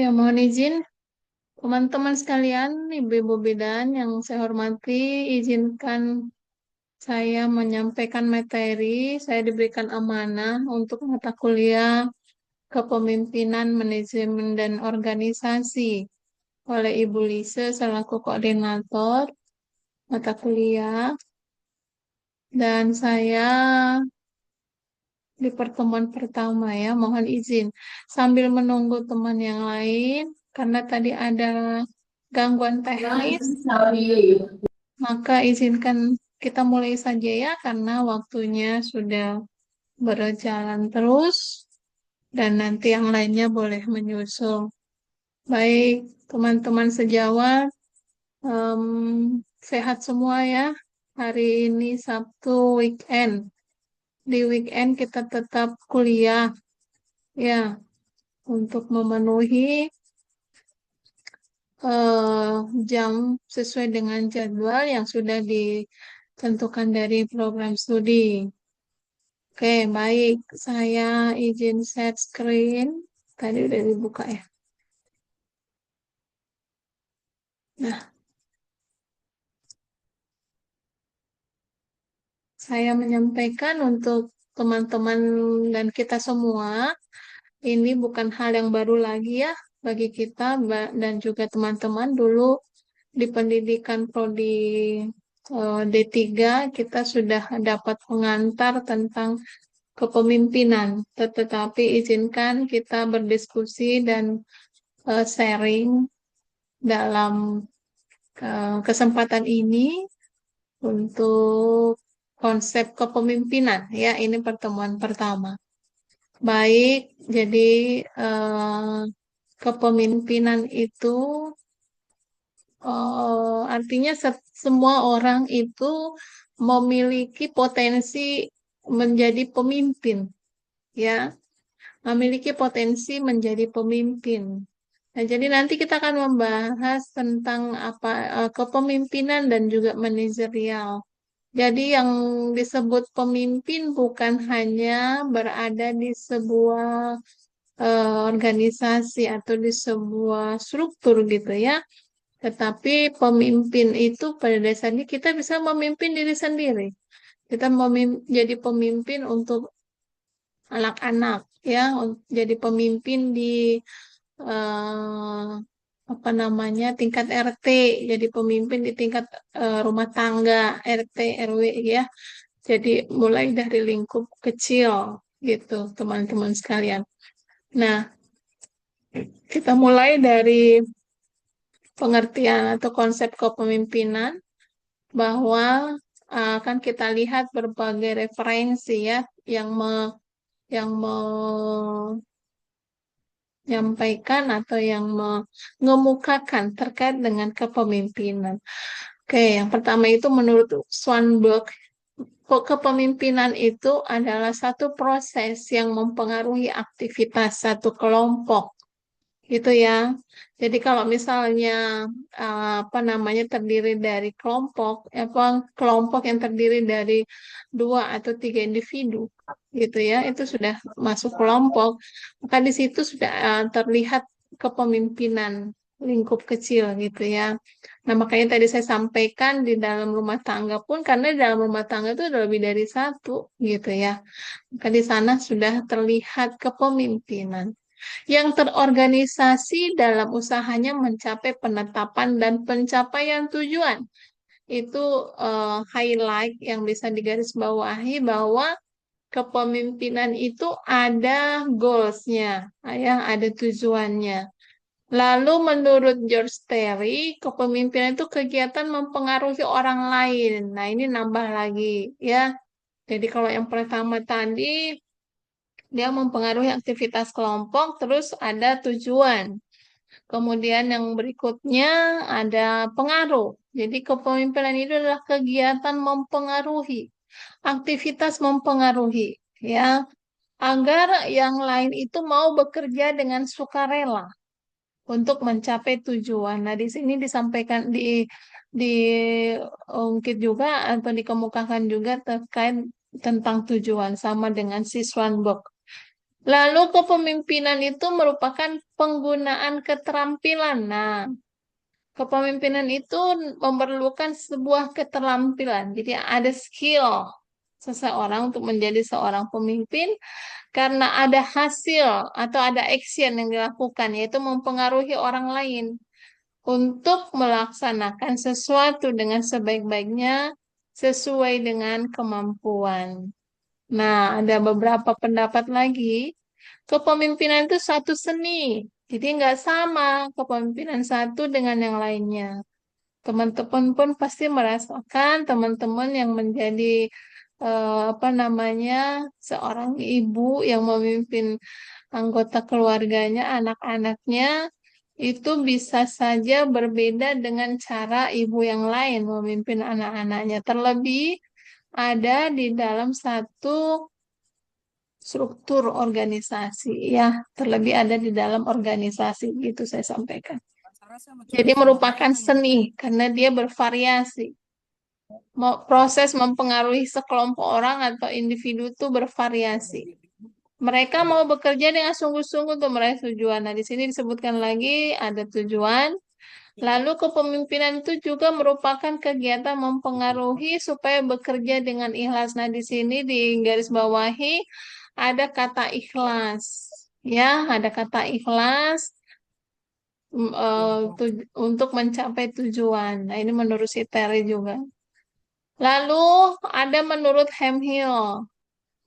Ya, mohon izin teman-teman sekalian, ibu-ibu bidan yang saya hormati, izinkan saya menyampaikan materi. Saya diberikan amanah untuk mata kuliah Kepemimpinan, Manajemen, dan Organisasi oleh Ibu Lise selaku koordinator mata kuliah. Dan saya di pertemuan pertama ya, mohon izin. Sambil menunggu teman yang lain, karena tadi ada gangguan teknis, maka izinkan kita mulai saja ya, karena waktunya sudah berjalan terus, dan nanti yang lainnya boleh menyusul. Baik, teman-teman sejawat, em, sehat semua ya. Hari ini Sabtu weekend. Di weekend kita tetap kuliah ya, untuk memenuhi eh, jam sesuai dengan jadwal yang sudah ditentukan dari program studi. Oke, baik. Saya izin share screen. Tadi udah dibuka ya. Nah, saya menyampaikan untuk teman-teman dan kita semua, ini bukan hal yang baru lagi ya bagi kita dan juga teman-teman dulu di pendidikan prodi D3 kita sudah dapat pengantar tentang kepemimpinan. Tetapi izinkan kita berdiskusi dan sharing dalam kesempatan ini untuk konsep kepemimpinan. Ya, ini pertemuan pertama. Baik, jadi eh, kepemimpinan itu artinya semua orang itu memiliki potensi menjadi pemimpin, ya, memiliki potensi menjadi pemimpin. Nah, jadi nanti kita akan membahas tentang apa kepemimpinan dan juga manajerial. Jadi yang disebut pemimpin bukan hanya berada di sebuah organisasi atau di sebuah struktur gitu ya. Tetapi pemimpin itu pada dasarnya kita bisa memimpin diri sendiri. Kita jadi pemimpin untuk anak-anak ya, jadi pemimpin di eh, apa namanya tingkat RT, jadi pemimpin di tingkat rumah tangga RT RW ya. Jadi mulai dari lingkup kecil gitu teman-teman sekalian. Nah, kita mulai dari pengertian atau konsep kepemimpinan bahwa akan kita lihat berbagai referensi ya yang yang menyampaikan atau yang mengemukakan terkait dengan kepemimpinan. Oke, yang pertama itu menurut Swanberg, kepemimpinan itu adalah satu proses yang mempengaruhi aktivitas satu kelompok gitu ya. Jadi kalau misalnya apa namanya terdiri dari kelompok, apa kelompok yang terdiri dari dua atau tiga individu gitu ya, itu sudah masuk kelompok, maka di situ sudah terlihat kepemimpinan lingkup kecil gitu ya. Nah, makanya tadi saya sampaikan di dalam rumah tangga pun, karena di dalam rumah tangga itu ada lebih dari satu gitu ya. Maka di sana sudah terlihat kepemimpinan yang terorganisasi dalam usahanya mencapai penetapan dan pencapaian tujuan. Itu highlight yang bisa digarisbawahi bahwa kepemimpinan itu ada goals-nya, ya, ada tujuannya. Lalu menurut George Terry, kepemimpinan itu kegiatan mempengaruhi orang lain. Nah, ini nambah lagi ya. Jadi kalau yang pertama tadi dia mempengaruhi aktivitas kelompok, terus ada tujuan. Kemudian yang berikutnya ada pengaruh. Jadi kepemimpinan itu adalah kegiatan mempengaruhi, aktivitas mempengaruhi, ya, agar yang lain itu mau bekerja dengan sukarela untuk mencapai tujuan. Nah, di sini disampaikan diungkit juga atau dikemukakan juga terkait tentang tujuan sama dengan si Swanberg. Lalu kepemimpinan itu merupakan penggunaan keterampilan. Nah, kepemimpinan itu memerlukan sebuah keterampilan. Jadi ada skill seseorang untuk menjadi seorang pemimpin karena ada hasil atau ada action yang dilakukan, yaitu mempengaruhi orang lain untuk melaksanakan sesuatu dengan sebaik-baiknya sesuai dengan kemampuan. Nah, ada beberapa pendapat lagi. Kepemimpinan itu satu seni. Jadi nggak sama kepemimpinan satu dengan yang lainnya. Teman-teman pun pasti merasakan teman-teman yang menjadi apa namanya seorang ibu yang memimpin anggota keluarganya, anak-anaknya itu bisa saja berbeda dengan cara ibu yang lain memimpin anak-anaknya. Terlebih ada di dalam satu struktur organisasi ya, terlebih ada di dalam organisasi gitu saya sampaikan. Jadi merupakan seni karena dia bervariasi. Proses mempengaruhi sekelompok orang atau individu itu bervariasi. Mereka mau bekerja dengan sungguh-sungguh untuk meraih tujuan. Nah, di sini disebutkan lagi ada tujuan. Lalu kepemimpinan itu juga merupakan kegiatan mempengaruhi supaya bekerja dengan ikhlas. Nah, di sini di garis bawahi ada kata ikhlas. Ya, ada kata ikhlas untuk mencapai tujuan. Nah, ini menurut si Terry juga. Lalu ada menurut Hemhill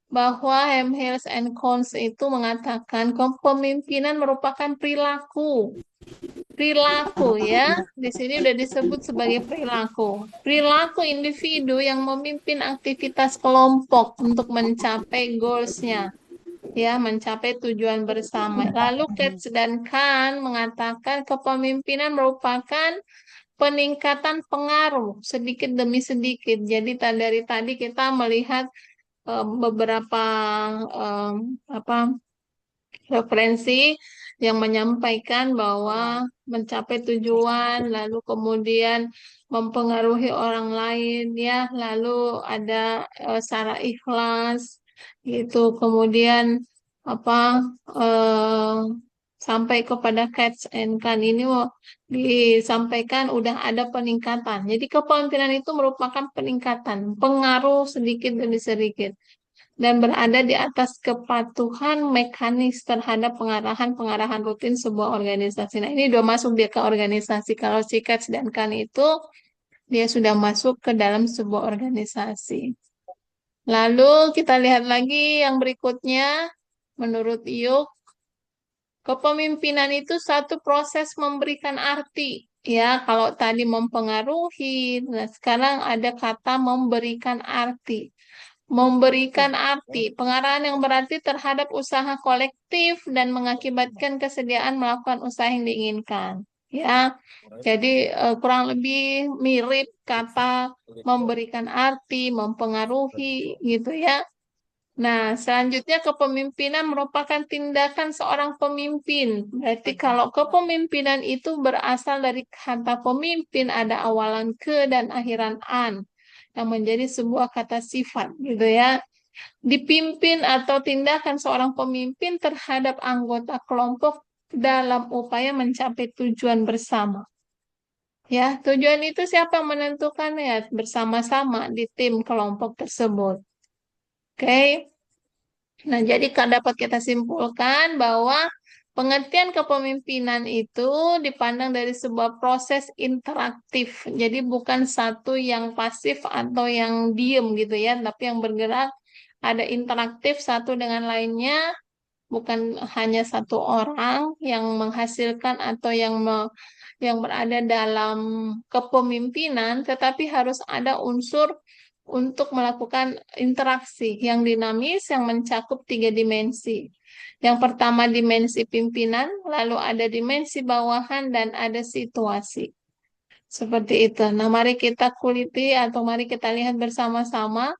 bahwa Hemhills and Cons itu mengatakan kepemimpinan merupakan perilaku. Perilaku ya, di sini udah disebut sebagai perilaku. Perilaku individu yang memimpin aktivitas kelompok untuk mencapai goalsnya, ya, mencapai tujuan bersama. Lalu Katz dan Kahn mengatakan kepemimpinan merupakan peningkatan pengaruh sedikit demi sedikit. Jadi dari tadi kita melihat beberapa apa referensi yang menyampaikan bahwa mencapai tujuan, lalu kemudian mempengaruhi orang lain, ya, lalu ada secara ikhlas, gitu. Kemudian apa eh, sampai kepada Cats and Can ini disampaikan udah ada peningkatan. Jadi kepemimpinan itu merupakan peningkatan, pengaruh sedikit demi sedikit dan berada di atas kepatuhan mekanis terhadap pengarahan-pengarahan rutin sebuah organisasi. Nah, ini udah masuk dia ke organisasi. Kalau si Katz dan Kan itu, dia sudah masuk ke dalam sebuah organisasi. Lalu kita lihat lagi yang berikutnya, menurut Yuk, kepemimpinan itu satu proses memberikan arti. Ya, kalau tadi mempengaruhi, nah sekarang ada kata memberikan arti. Memberikan arti, pengarahan yang berarti terhadap usaha kolektif dan mengakibatkan kesediaan melakukan usaha yang diinginkan. Ya, jadi kurang lebih mirip kata memberikan arti, mempengaruhi, gitu ya. Nah, selanjutnya kepemimpinan merupakan tindakan seorang pemimpin. Berarti kalau kepemimpinan itu berasal dari kata pemimpin, ada awalan ke dan akhiran an, yang menjadi sebuah kata sifat, gitu ya. Dipimpin atau tindakan seorang pemimpin terhadap anggota kelompok dalam upaya mencapai tujuan bersama. Ya, tujuan itu siapa yang menentukan ya? Bersama-sama di tim kelompok tersebut. Oke. Nah, jadi kan dapat kita simpulkan bahwa pengertian kepemimpinan itu dipandang dari sebuah proses interaktif. Jadi bukan satu yang pasif atau yang diem gitu ya, tapi yang bergerak, ada interaktif satu dengan lainnya, bukan hanya satu orang yang menghasilkan atau yang berada dalam kepemimpinan, tetapi harus ada unsur untuk melakukan interaksi yang dinamis yang mencakup tiga dimensi. Yang pertama dimensi pimpinan, lalu ada dimensi bawahan, dan ada situasi. Seperti itu. Nah, mari kita kuliti atau mari kita lihat bersama-sama.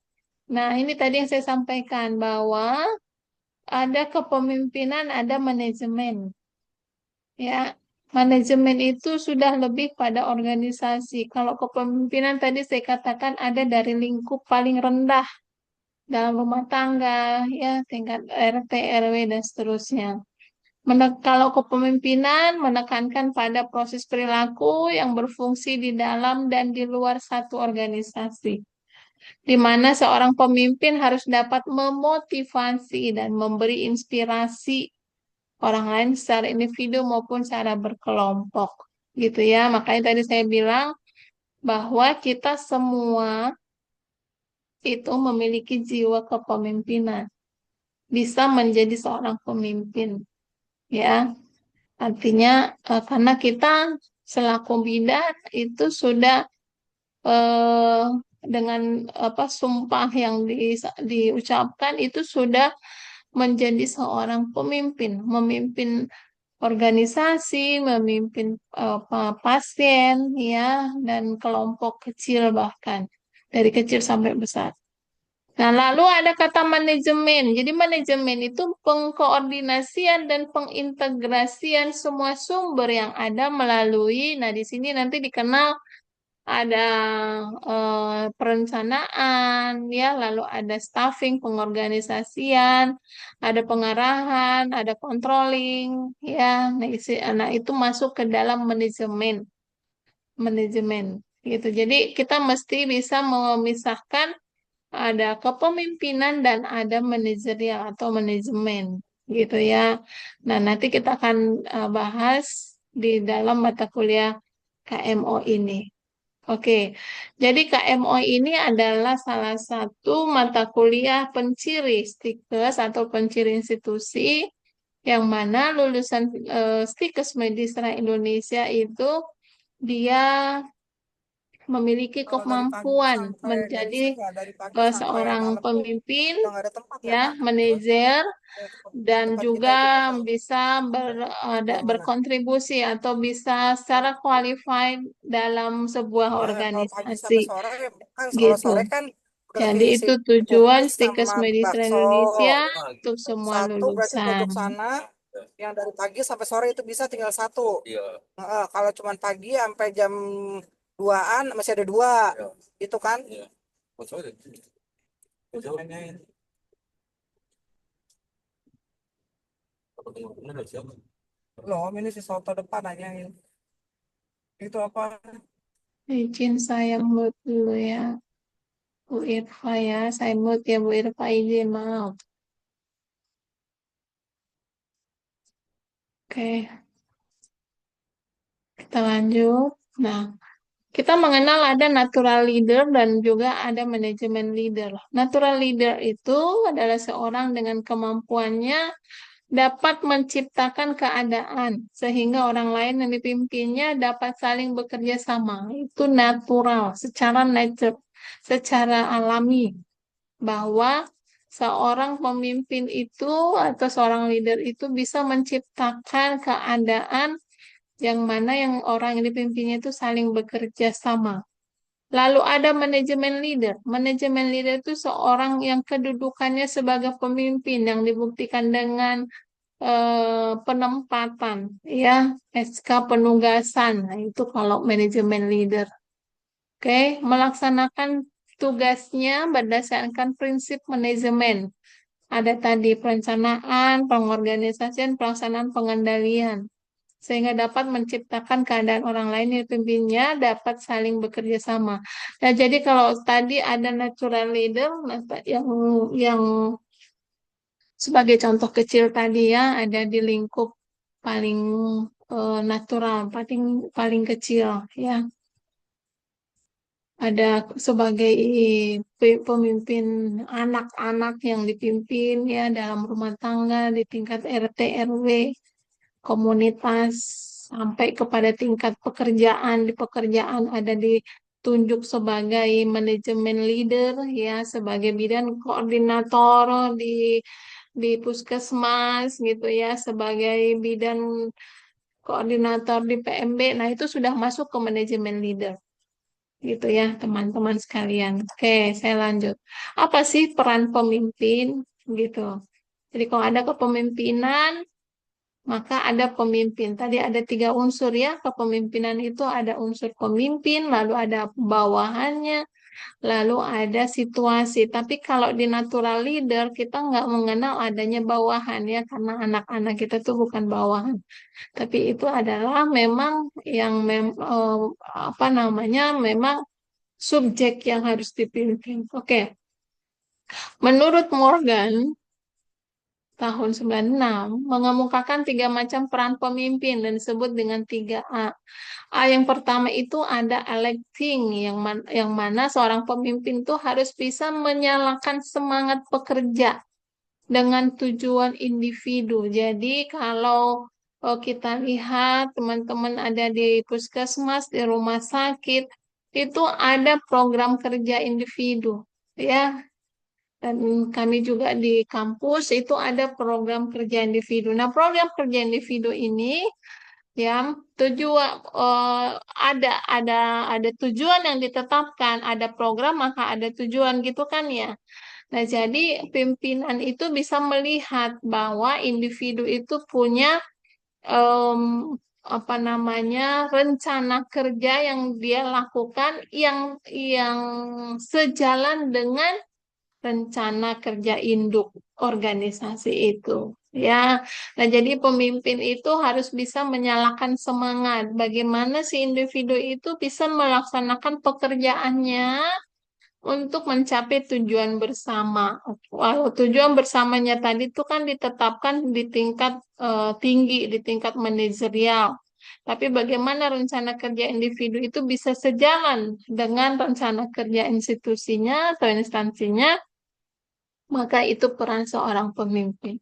Nah, ini tadi yang saya sampaikan bahwa ada kepemimpinan, ada manajemen. Ya, manajemen itu sudah lebih pada organisasi. Kalau kepemimpinan tadi saya katakan ada dari lingkup paling rendah dalam rumah tangga, ya tingkat RT, RW, dan seterusnya. Kalau kepemimpinan menekankan pada proses perilaku yang berfungsi di dalam dan di luar satu organisasi, di mana seorang pemimpin harus dapat memotivasi dan memberi inspirasi orang lain secara individu maupun secara berkelompok. Gitu ya. Makanya tadi saya bilang bahwa kita semua itu memiliki jiwa kepemimpinan, bisa menjadi seorang pemimpin, ya. Artinya karena kita selaku bidan itu sudah eh, dengan apa sumpah yang diucapkan itu sudah menjadi seorang pemimpin, memimpin organisasi, memimpin pasien, ya, dan kelompok kecil bahkan dari kecil sampai besar. Nah, lalu ada kata manajemen. Jadi manajemen itu pengkoordinasian dan pengintegrasian semua sumber yang ada melalui, nah di sini nanti dikenal ada perencanaan, ya, lalu ada staffing, pengorganisasian, ada pengarahan, ada controlling, ya. Nah, itu masuk ke dalam manajemen, manajemen gitu. Jadi kita mesti bisa memisahkan ada kepemimpinan dan ada manajerial atau manajemen gitu ya. Nah, nanti kita akan bahas di dalam mata kuliah KMO ini. Oke, jadi KMO ini adalah salah satu mata kuliah penciri STIKES atau penciri institusi yang mana lulusan STIKES Medistra Indonesia itu dia memiliki Kalau dari pagi kemampuan sampai dari menjadi saya nggak dari pagi sampai seorang malam tuh pemimpin, udah nggak ada tempat ya ya, Kak. manajer, Ya, dan tempat kita juga itu kosong. bisa Gimana? berkontribusi atau bisa secara qualified dalam sebuah Iya, kalau pagi organisasi sampai sore kan kalau gitu. sore kan udah Jadi diisi itu tujuan kumis Stikes sama Medistra bakso Indonesia untuk semua satu berarti lulusan. untuk sana yang dari pagi sampai sore itu bisa tinggal satu. Kalau cuman pagi sampai jam 2-an masih ada dua gitu kan. Loh, ini si soto depan aja itu apa? Izin saya mute dulu ya, Bu Irfa ya. Saya mute ya Bu Irfa, izin maaf. Oke, kita lanjut. Nah, kita mengenal ada natural leader dan juga ada manajemen leader. Natural leader itu adalah seorang dengan kemampuannya dapat menciptakan keadaan sehingga orang lain yang dipimpinnya dapat saling bekerja sama. Itu natural, secara nature, secara alami bahwa seorang pemimpin itu atau seorang leader itu bisa menciptakan keadaan yang mana yang orang yang dipimpinnya itu saling bekerja sama. Lalu ada manajemen leader. Manajemen leader itu seorang yang kedudukannya sebagai pemimpin yang dibuktikan dengan penempatan, ya, SK penugasan. Nah, itu kalau manajemen leader. Oke, melaksanakan tugasnya berdasarkan prinsip manajemen. Ada tadi perencanaan, pengorganisasian, pelaksanaan, pengendalian sehingga dapat menciptakan keadaan orang lain yang pimpinnya dapat saling bekerja sama. Nah, jadi kalau tadi ada natural leader, nah, yang sebagai contoh kecil tadi ya, ada di lingkup paling natural, paling paling kecil ya. Ada sebagai pemimpin anak-anak yang dipimpin ya dalam rumah tangga di tingkat RT RW, komunitas, sampai kepada tingkat pekerjaan. Di pekerjaan ada ditunjuk sebagai manajemen leader ya, sebagai bidang koordinator di puskesmas gitu ya, sebagai bidang koordinator di PMB. Nah, itu sudah masuk ke manajemen leader gitu ya, teman-teman sekalian. Oke, saya lanjut. Apa sih peran pemimpin gitu? Jadi kalau ada kepemimpinan, maka ada pemimpin. Tadi ada 3 unsur ya, kepemimpinan itu ada unsur pemimpin, lalu ada bawahannya, lalu ada situasi. Tapi kalau di natural leader kita nggak mengenal adanya bawahan ya, karena anak-anak kita tuh bukan bawahan. Tapi itu adalah memang yang apa namanya, memang subjek yang harus dipimpin. Oke, menurut Morgan, tahun 96 mengemukakan tiga macam peran pemimpin dan disebut dengan 3A. A yang pertama itu ada electing, yang mana seorang pemimpin itu harus bisa menyalakan semangat pekerja dengan tujuan individu. Jadi kalau kita lihat teman-teman ada di puskesmas, di rumah sakit, itu ada program kerja individu. Ya, dan kami juga di kampus itu ada program kerja individu. Nah, program kerja individu ini ya tujuan, ada ada tujuan yang ditetapkan, ada program maka ada tujuan gitu kan ya. Nah, jadi pimpinan itu bisa melihat bahwa individu itu punya em, apa namanya, rencana kerja yang dia lakukan yang sejalan dengan rencana kerja induk organisasi itu. Ya, nah jadi pemimpin itu harus bisa menyalakan semangat. Bagaimana si individu itu bisa melaksanakan pekerjaannya untuk mencapai tujuan bersama. Walau tujuan bersamanya tadi itu kan ditetapkan di tingkat tinggi, di tingkat manajerial. Tapi bagaimana rencana kerja individu itu bisa sejalan dengan rencana kerja institusinya atau instansinya, maka itu peran seorang pemimpin.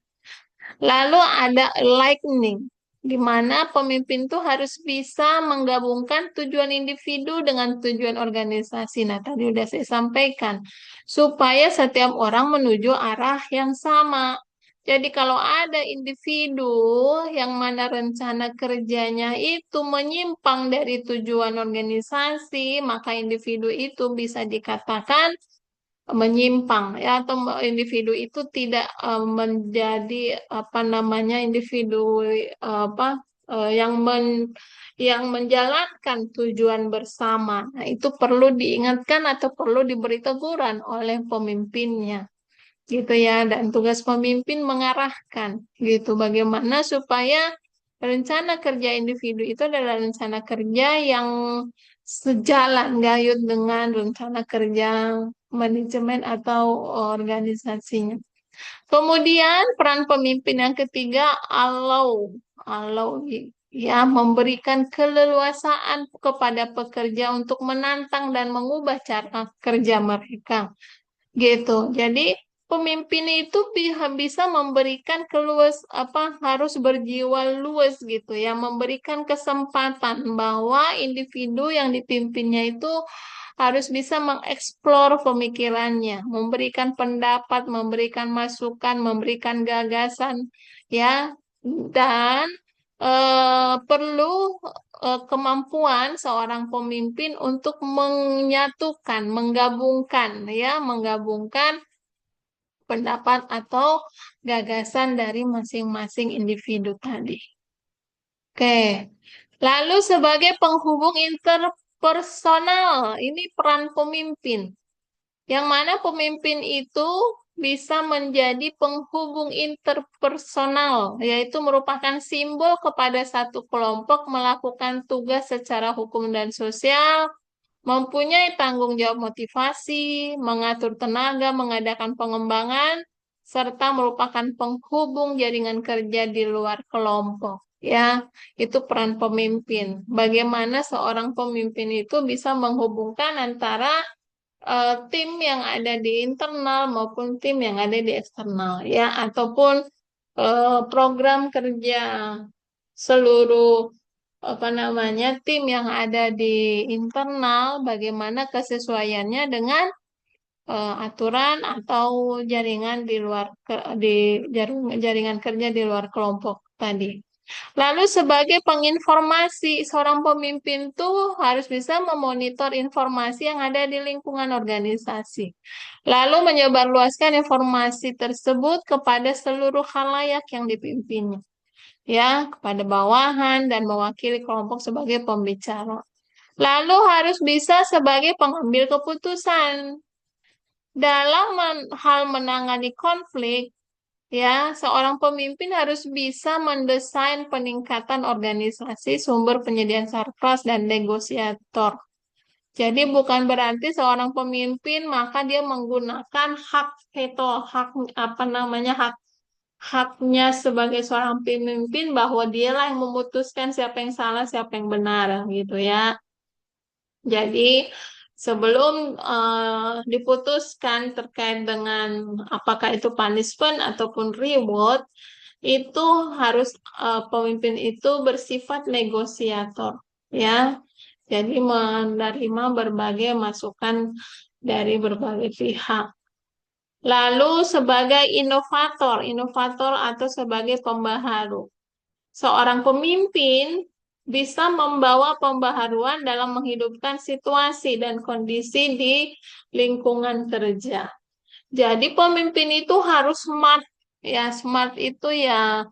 Lalu ada lightning, di mana pemimpin tuh harus bisa menggabungkan tujuan individu dengan tujuan organisasi. Nah, tadi udah saya sampaikan, supaya setiap orang menuju arah yang sama. Jadi kalau ada individu yang mana rencana kerjanya itu menyimpang dari tujuan organisasi, maka individu itu bisa dikatakan menyimpang ya, atau individu itu tidak menjadi apa namanya, individu apa yang menjalankan tujuan bersama. Nah, itu perlu diingatkan atau perlu diberi teguran oleh pemimpinnya gitu ya, dan tugas pemimpin mengarahkan gitu bagaimana supaya rencana kerja individu itu adalah rencana kerja yang sejalan gayut dengan rencana kerja manajemen atau organisasinya. Kemudian peran pemimpin yang ketiga, allow ya, memberikan keleluasaan kepada pekerja untuk menantang dan mengubah cara kerja mereka gitu. Jadi pemimpin itu bisa memberikan keluas apa, harus berjiwa luas gitu ya, memberikan kesempatan bahwa individu yang dipimpinnya itu harus bisa mengeksplor pemikirannya, memberikan pendapat, memberikan masukan, memberikan gagasan ya, dan perlu kemampuan seorang pemimpin untuk menyatukan, menggabungkan pendapat atau gagasan dari masing-masing individu tadi. Oke, lalu sebagai penghubung interpersonal, ini peran pemimpin. Yang mana pemimpin itu bisa menjadi penghubung interpersonal, yaitu merupakan simbol kepada satu kelompok melakukan tugas secara hukum dan sosial, mempunyai tanggung jawab motivasi, mengatur tenaga, mengadakan pengembangan, serta merupakan penghubung jaringan kerja di luar kelompok. Ya, itu peran pemimpin. Bagaimana seorang pemimpin itu bisa menghubungkan antara tim yang ada di internal maupun tim yang ada di eksternal, ya, ataupun program kerja seluruh apa namanya, tim yang ada di internal, bagaimana kesesuaiannya dengan aturan atau jaringan di luar jaringan kerja di luar kelompok tadi. Lalu sebagai penginformasi, seorang pemimpin tuh harus bisa memonitor informasi yang ada di lingkungan organisasi. Lalu menyebarluaskan informasi tersebut kepada seluruh khalayak yang dipimpinnya, ya, kepada bawahan dan mewakili kelompok sebagai pembicara. Lalu harus bisa sebagai pengambil keputusan. Dalam hal menangani konflik, ya, seorang pemimpin harus bisa mendesain peningkatan organisasi, sumber penyediaan surplus, dan negosiator. Jadi bukan berarti seorang pemimpin maka dia menggunakan hak veto, hak apa namanya haknya sebagai seorang pemimpin bahwa dialah yang memutuskan siapa yang salah, siapa yang benar, gitu ya. Jadi sebelum diputuskan terkait dengan apakah itu punishment ataupun reward, itu harus pemimpin itu bersifat negosiator, ya. Jadi menerima berbagai masukan dari berbagai pihak. Lalu sebagai inovator atau sebagai pembaharu. Seorang pemimpin bisa membawa pembaharuan dalam menghidupkan situasi dan kondisi di lingkungan kerja. Jadi pemimpin itu harus smart, ya smart itu ya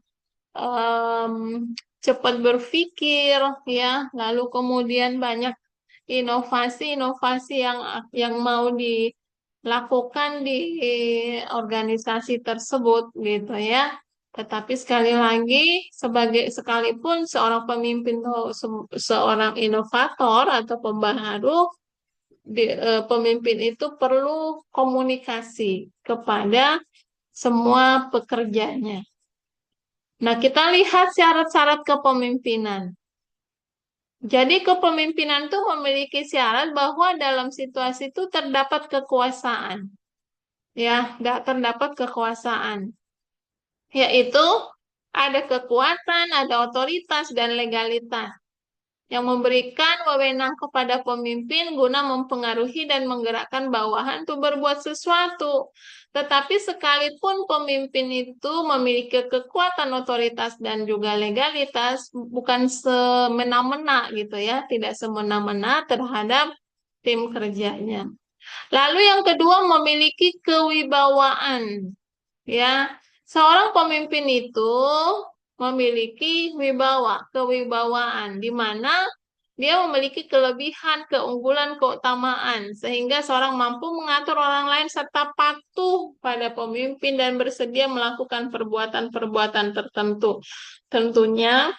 em, cepat berpikir, ya, lalu kemudian banyak inovasi-inovasi yang mau dilakukan di organisasi tersebut, gitu ya. Tetapi sekali lagi, sekalipun seorang pemimpin atau seorang inovator atau pembaharu, pemimpin itu perlu komunikasi kepada semua pekerjanya. Nah, kita lihat syarat-syarat kepemimpinan. Jadi kepemimpinan itu memiliki syarat bahwa dalam situasi itu terdapat kekuasaan. Ya, terdapat kekuasaan. Yaitu ada kekuatan, ada otoritas, dan legalitas yang memberikan wewenang kepada pemimpin guna mempengaruhi dan menggerakkan bawahan untuk berbuat sesuatu. Tetapi sekalipun pemimpin itu memiliki kekuatan, otoritas, dan juga legalitas, bukan semena-mena gitu ya, tidak semena-mena terhadap tim kerjanya. Lalu yang kedua memiliki kewibawaan. Ya, seorang pemimpin itu memiliki kewibawaan, di mana dia memiliki kelebihan, keunggulan, keutamaan, sehingga seorang mampu mengatur orang lain serta patuh pada pemimpin dan bersedia melakukan perbuatan-perbuatan tertentu. Tentunya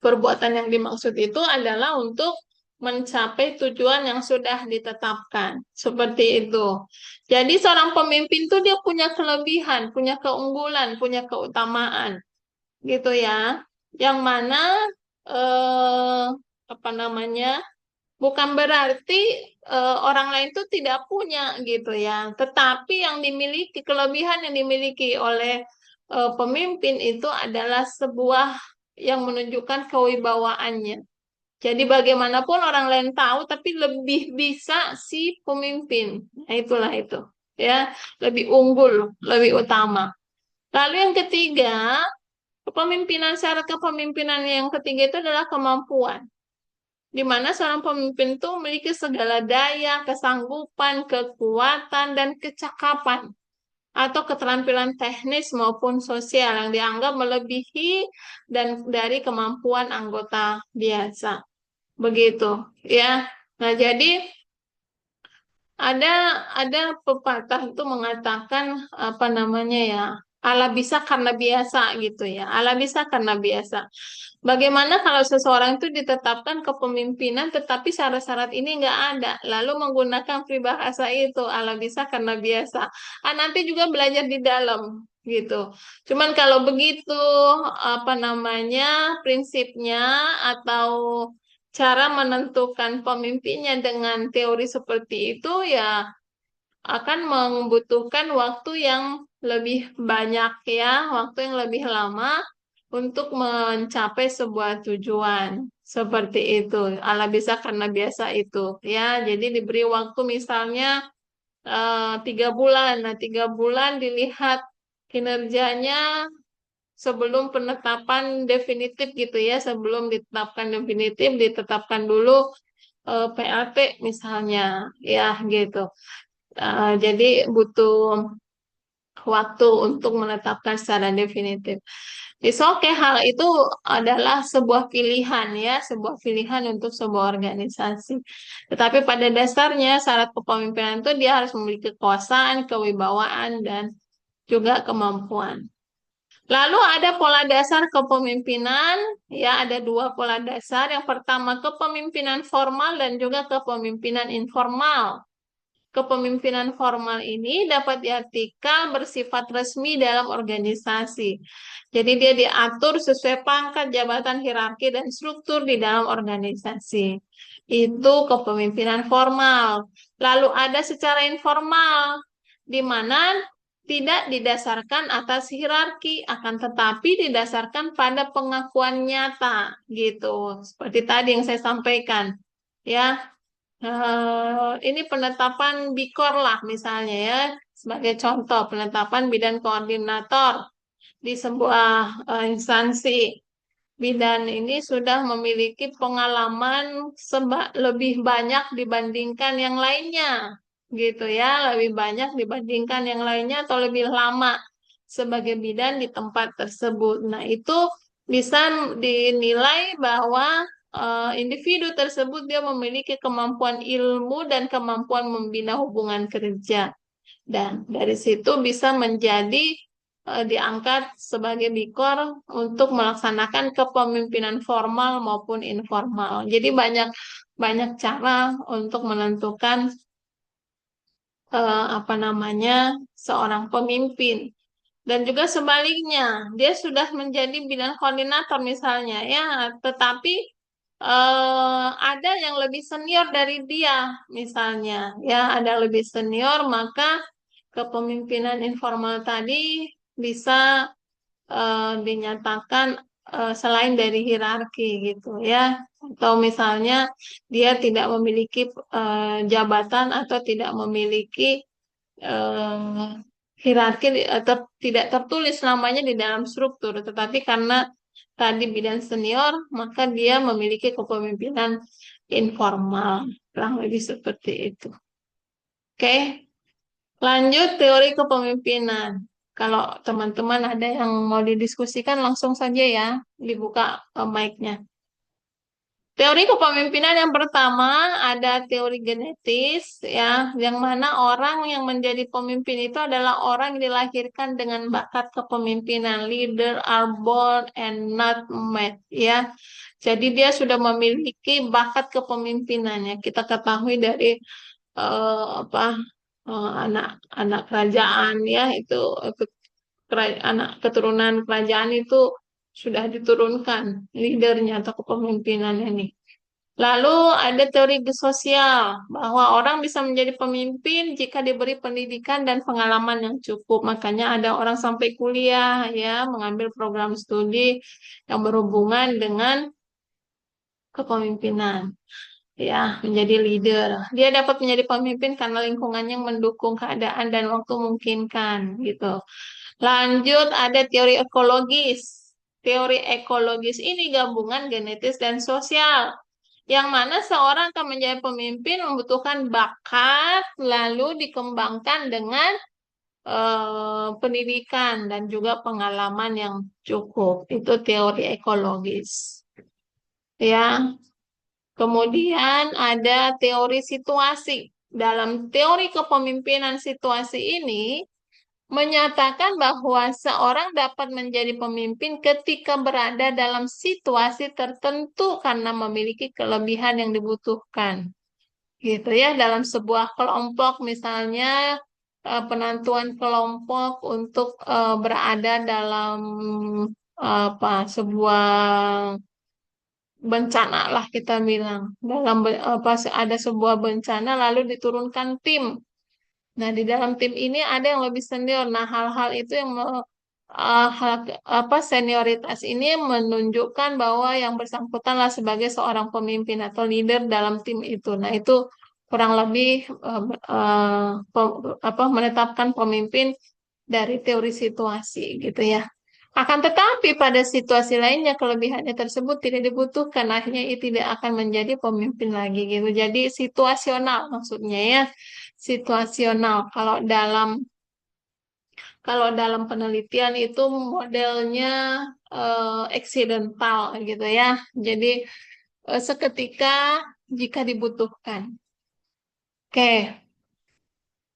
perbuatan yang dimaksud itu adalah untuk mencapai tujuan yang sudah ditetapkan. Seperti itu. Jadi seorang pemimpin itu dia punya kelebihan, punya keunggulan, punya keutamaan. Gitu ya. Yang mana eh, apa namanya? Bukan berarti orang lain itu tidak punya gitu ya. Tetapi yang dimiliki, kelebihan yang dimiliki oleh pemimpin itu adalah sebuah yang menunjukkan kewibawaannya. Jadi bagaimanapun orang lain tahu, tapi lebih bisa si pemimpin. Nah, itulah itu. Ya, lebih unggul, lebih utama. Lalu yang ketiga, syarat kepemimpinan yang ketiga itu adalah kemampuan. Di mana seorang pemimpin itu memiliki segala daya, kesanggupan, kekuatan, dan kecakapan atau keterampilan teknis maupun sosial yang dianggap melebihi dan dari kemampuan anggota biasa. Begitu, ya. Nah, jadi ada ada pepatah itu mengatakan apa namanya ya, ala bisa karena biasa gitu ya. Ala bisa karena biasa. Bagaimana kalau seseorang itu ditetapkan kepemimpinan tetapi syarat-syarat ini nggak ada, lalu menggunakan peribahasa itu ala bisa karena biasa. Nanti juga belajar di dalam gitu. Cuman kalau begitu apa namanya prinsipnya atau cara menentukan pemimpinnya dengan teori seperti itu ya akan membutuhkan waktu yang lebih banyak ya, waktu yang lebih lama untuk mencapai sebuah tujuan. Seperti itu. Ala bisa karena biasa itu. Ya, jadi diberi waktu misalnya 3 bulan. Nah, 3 bulan dilihat kinerjanya sebelum penetapan definitif gitu ya. Sebelum ditetapkan definitif, ditetapkan dulu PLT misalnya. Ya, gitu. Jadi butuh waktu untuk menetapkan secara definitif. It's okay, hal itu adalah sebuah pilihan ya, sebuah pilihan untuk sebuah organisasi. Tetapi pada dasarnya syarat kepemimpinan itu dia harus memiliki kekuasaan, kewibawaan, dan juga kemampuan. Lalu ada pola dasar kepemimpinan, ya ada dua pola dasar. Yang pertama kepemimpinan formal dan juga kepemimpinan informal. Kepemimpinan formal ini dapat diartikan bersifat resmi dalam organisasi. Jadi dia diatur sesuai pangkat, jabatan, hierarki, dan struktur di dalam organisasi. Itu kepemimpinan formal. Lalu ada secara informal, di mana tidak didasarkan atas hierarki, akan tetapi didasarkan pada pengakuan nyata, gitu. Seperti tadi yang saya sampaikan, ya. Ini penetapan BIKOR lah misalnya ya, sebagai contoh penetapan bidan koordinator di sebuah instansi. Bidan ini sudah memiliki pengalaman lebih banyak dibandingkan yang lainnya, gitu ya, lebih banyak dibandingkan yang lainnya atau lebih lama sebagai bidan di tempat tersebut. Nah, itu bisa dinilai bahwa individu tersebut dia memiliki kemampuan ilmu dan kemampuan membina hubungan kerja. Dan dari situ bisa menjadi diangkat sebagai bikor untuk melaksanakan kepemimpinan formal maupun informal. Jadi banyak banyak cara untuk menentukan apa namanya seorang pemimpin. Dan juga sebaliknya, dia sudah menjadi bidang koordinator misalnya, ya, tetapi ada yang lebih senior dari dia, misalnya, ya, ada lebih senior, maka kepemimpinan informal tadi bisa dinyatakan selain dari hierarki gitu ya, atau misalnya dia tidak memiliki jabatan atau tidak memiliki eh, hierarki atau tidak tertulis namanya di dalam struktur, tetapi karena tadi bidang senior, maka dia memiliki kepemimpinan informal, kurang lebih seperti itu. Oke, lanjut teori kepemimpinan. Kalau teman-teman ada yang mau didiskusikan, langsung saja ya, dibuka mic-nya. Teori kepemimpinan yang pertama ada teori genetis ya, yang mana orang yang menjadi pemimpin itu adalah orang yang dilahirkan dengan bakat kepemimpinan. Leader are born and not made ya. Jadi dia sudah memiliki bakat kepemimpinannya. Kita ketahui dari apa anak-anak kerajaan ya itu anak keturunan kerajaan itu sudah diturunkan leadernya atau kepemimpinannya nih. Lalu ada teori sosial bahwa orang bisa menjadi pemimpin jika diberi pendidikan dan pengalaman yang cukup. Makanya ada orang sampai kuliah ya, mengambil program studi yang berhubungan dengan kepemimpinan ya, menjadi leader. Dia dapat menjadi pemimpin karena lingkungannya mendukung keadaan dan waktu memungkinkan gitu. Lanjut ada teori ekologis. Teori ekologis ini gabungan genetis dan sosial. Yang mana seorang akan menjadi pemimpin membutuhkan bakat, lalu dikembangkan dengan pendidikan dan juga pengalaman yang cukup. Itu teori ekologis. Ya. Kemudian ada teori situasi. Dalam teori kepemimpinan situasi ini, menyatakan bahwa seorang dapat menjadi pemimpin ketika berada dalam situasi tertentu karena memiliki kelebihan yang dibutuhkan. Gitu ya, dalam sebuah kelompok misalnya penentuan kelompok untuk berada dalam apa sebuah bencana lah kita bilang. Dalam apa ada sebuah bencana lalu diturunkan tim. Nah, di dalam tim ini ada yang lebih senior. Nah, hal-hal itu yang apa senioritas ini menunjukkan bahwa yang bersangkutanlah sebagai seorang pemimpin atau leader dalam tim itu. Nah, itu kurang lebih apa menetapkan pemimpin dari teori situasi gitu ya. Akan tetapi pada situasi lainnya kelebihannya tersebut tidak dibutuhkan, akhirnya ia tidak akan menjadi pemimpin lagi gitu. Jadi situasional maksudnya ya, situasional. Kalau dalam Kalau dalam penelitian itu modelnya eksidental gitu ya. Jadi seketika jika dibutuhkan. Oke,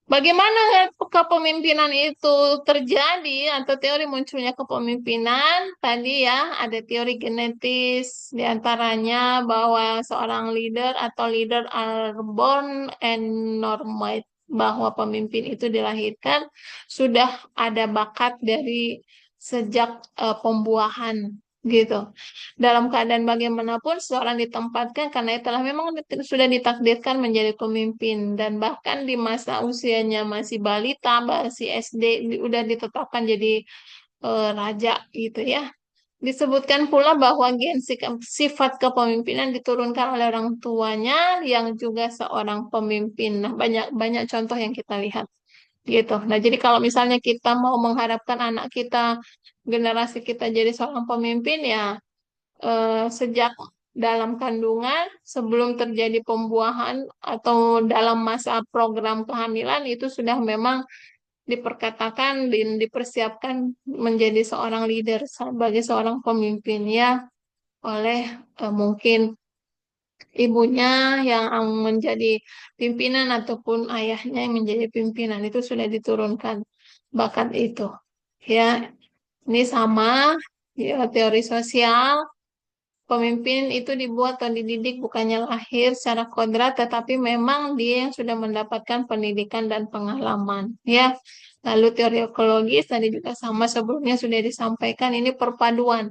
bagaimana kepemimpinan itu terjadi atau teori munculnya kepemimpinan? Tadi ya ada teori genetis diantaranya bahwa seorang leader atau leader are born and normal, bahwa pemimpin itu dilahirkan sudah ada bakat dari sejak pembuahan gitu. Dalam keadaan bagaimanapun seorang ditempatkan karena itulah memang sudah ditakdirkan menjadi pemimpin dan bahkan di masa usianya masih balita, masih SD udah ditetapkan jadi raja gitu ya. Disebutkan pula bahwa sifat kepemimpinan diturunkan oleh orang tuanya yang juga seorang pemimpin. Nah, banyak banyak contoh yang kita lihat gitu. Nah, jadi kalau misalnya kita mau mengharapkan anak kita, generasi kita jadi seorang pemimpin ya sejak dalam kandungan, sebelum terjadi pembuahan atau dalam masa program kehamilan itu sudah memang diperkatakan dan dipersiapkan menjadi seorang leader sebagai seorang pemimpin ya oleh mungkin ibunya yang menjadi pimpinan ataupun ayahnya yang menjadi pimpinan itu sudah diturunkan bakat itu ya. Ini sama ya, teori sosial. Pemimpin itu dibuat atau dididik bukannya lahir secara kodrat, tetapi memang dia yang sudah mendapatkan pendidikan dan pengalaman. Ya, lalu teori ekologis tadi juga sama sebelumnya sudah disampaikan. Ini perpaduan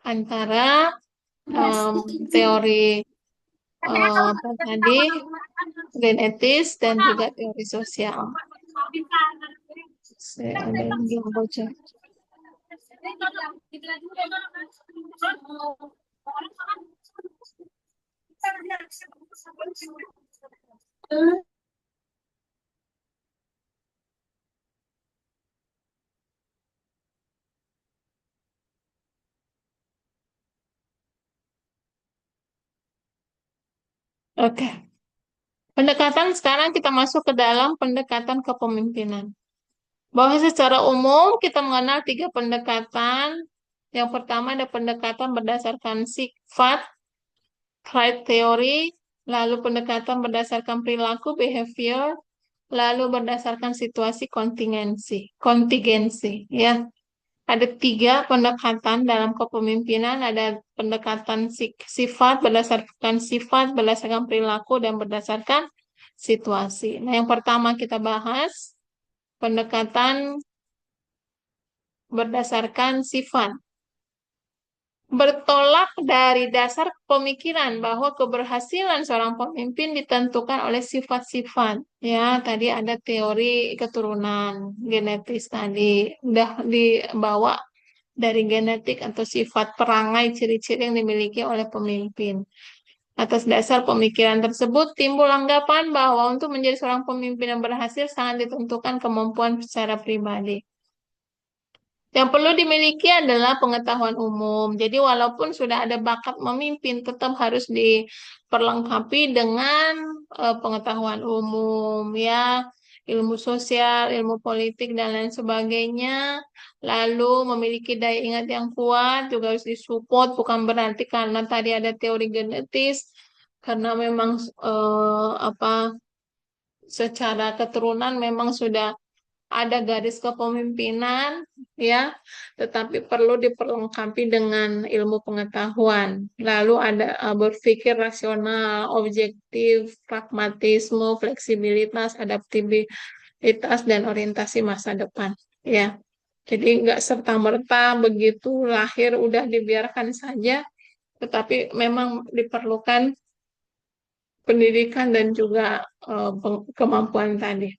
antara em, teori apa tadi genetis dan juga teori sosial. Saya ada yang belum bocor. Oke, pendekatan sekarang kita masuk ke dalam pendekatan kepemimpinan. Bahwa secara umum kita mengenal tiga pendekatan. Yang pertama ada pendekatan berdasarkan sifat, trait teori, lalu pendekatan berdasarkan perilaku, behavior, lalu berdasarkan situasi kontingensi, ya. Ada tiga pendekatan dalam kepemimpinan, ada pendekatan sifat, berdasarkan perilaku, dan berdasarkan situasi. Nah, yang pertama kita bahas pendekatan berdasarkan sifat. Bertolak dari dasar pemikiran bahwa keberhasilan seorang pemimpin ditentukan oleh sifat-sifat. Ya, tadi ada teori keturunan genetis tadi udah dibawa dari genetik atau sifat perangai ciri-ciri yang dimiliki oleh pemimpin. Atas dasar pemikiran tersebut timbul anggapan bahwa untuk menjadi seorang pemimpin yang berhasil sangat ditentukan kemampuan secara pribadi. Yang perlu dimiliki adalah pengetahuan umum. Jadi walaupun sudah ada bakat memimpin, tetap harus diperlengkapi dengan pengetahuan umum, ya, ilmu sosial, ilmu politik, dan lain sebagainya. Lalu memiliki daya ingat yang kuat juga harus disupport, bukan berarti karena tadi ada teori genetis, karena memang apa secara keturunan memang sudah ada garis kepemimpinan ya, tetapi perlu diperlengkapi dengan ilmu pengetahuan. Lalu ada berpikir rasional, objektif, pragmatisme, fleksibilitas, adaptabilitas dan orientasi masa depan. Ya, jadi nggak serta-merta begitu lahir udah dibiarkan saja, tetapi memang diperlukan pendidikan dan juga kemampuan tadi.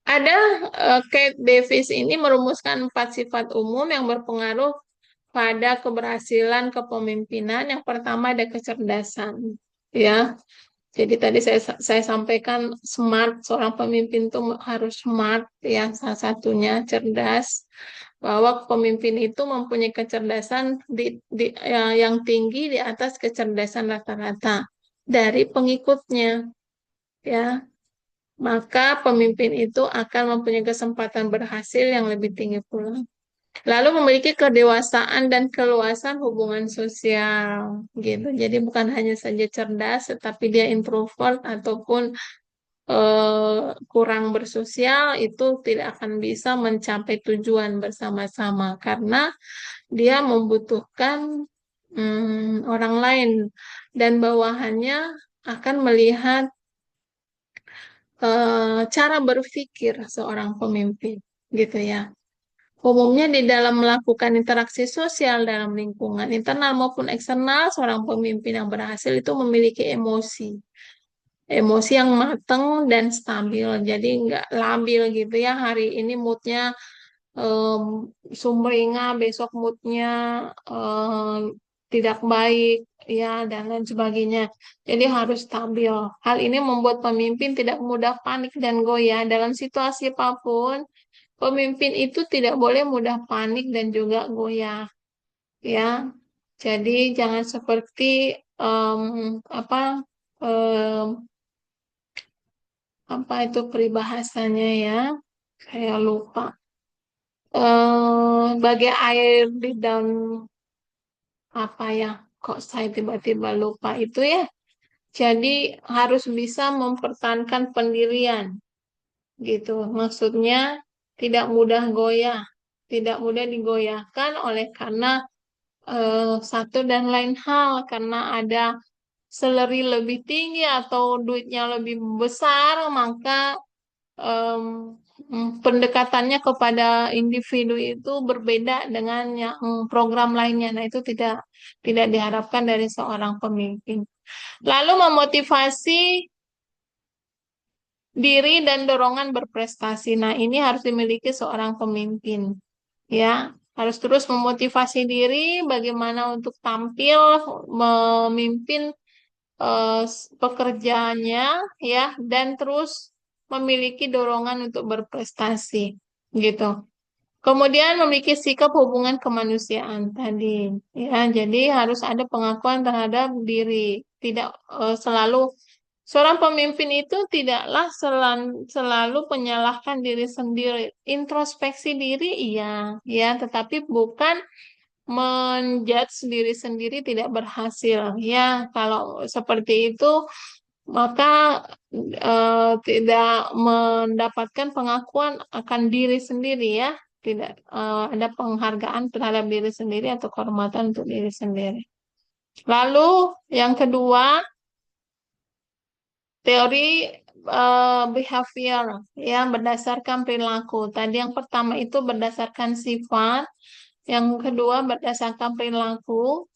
Ada Kate Davis ini merumuskan 4 sifat umum yang berpengaruh pada keberhasilan kepemimpinan. Yang pertama ada kecerdasan, ya. Jadi tadi saya sampaikan smart, seorang pemimpin itu harus smart, ya. Salah satunya cerdas, bahwa pemimpin itu mempunyai kecerdasan yang tinggi di atas kecerdasan rata-rata dari pengikutnya, ya. maka pemimpin itu akan mempunyai kesempatan berhasil yang lebih tinggi pula. Lalu memiliki kedewasaan dan keluasan hubungan sosial gitu. Jadi bukan hanya saja cerdas, tetapi dia introvert ataupun kurang bersosial itu tidak akan bisa mencapai tujuan bersama-sama karena dia membutuhkan orang lain dan bawahannya akan melihat cara berpikir seorang pemimpin gitu ya. Umumnya di dalam melakukan interaksi sosial dalam lingkungan internal maupun eksternal, seorang pemimpin yang berhasil itu memiliki emosi. Emosi yang matang dan stabil. Jadi nggak labil gitu ya. Hari ini moodnya em, sumringah, besok moodnya tidak baik, ya, dan lain sebagainya. Jadi harus stabil. Hal ini membuat pemimpin tidak mudah panik dan goyah dalam situasi apapun. Pemimpin itu tidak boleh mudah panik dan juga goyah, ya. Jadi jangan seperti em, apa apa itu peribahasanya ya? Saya lupa. Bagai air di daun apa ya? Kok saya tiba-tiba lupa itu ya? Jadi harus bisa mempertahankan pendirian gitu. Maksudnya tidak mudah goyah, tidak mudah digoyahkan oleh karena satu dan lain hal karena ada seleri lebih tinggi atau duitnya lebih besar, maka em, pendekatannya kepada individu itu berbeda dengan yang program lainnya. Nah, itu tidak diharapkan dari seorang pemimpin. Lalu memotivasi diri dan dorongan berprestasi. Nah, ini harus dimiliki seorang pemimpin. Ya, harus terus memotivasi diri bagaimana untuk tampil memimpin pekerjaannya ya dan terus memiliki dorongan untuk berprestasi gitu. Kemudian memiliki sikap hubungan kemanusiaan tadi ya. Jadi harus ada pengakuan terhadap diri. Tidak selalu seorang pemimpin itu tidaklah selalu menyalahkan diri sendiri. Introspeksi diri iya ya, tetapi bukan menjudge diri sendiri tidak berhasil. Ya, kalau seperti itu maka tidak mendapatkan pengakuan akan diri sendiri ya. Tidak ada penghargaan terhadap diri sendiri atau kehormatan untuk diri sendiri. Lalu yang kedua, teori behavior ya berdasarkan perilaku. Tadi yang pertama itu berdasarkan sifat, yang kedua berdasarkan perilaku.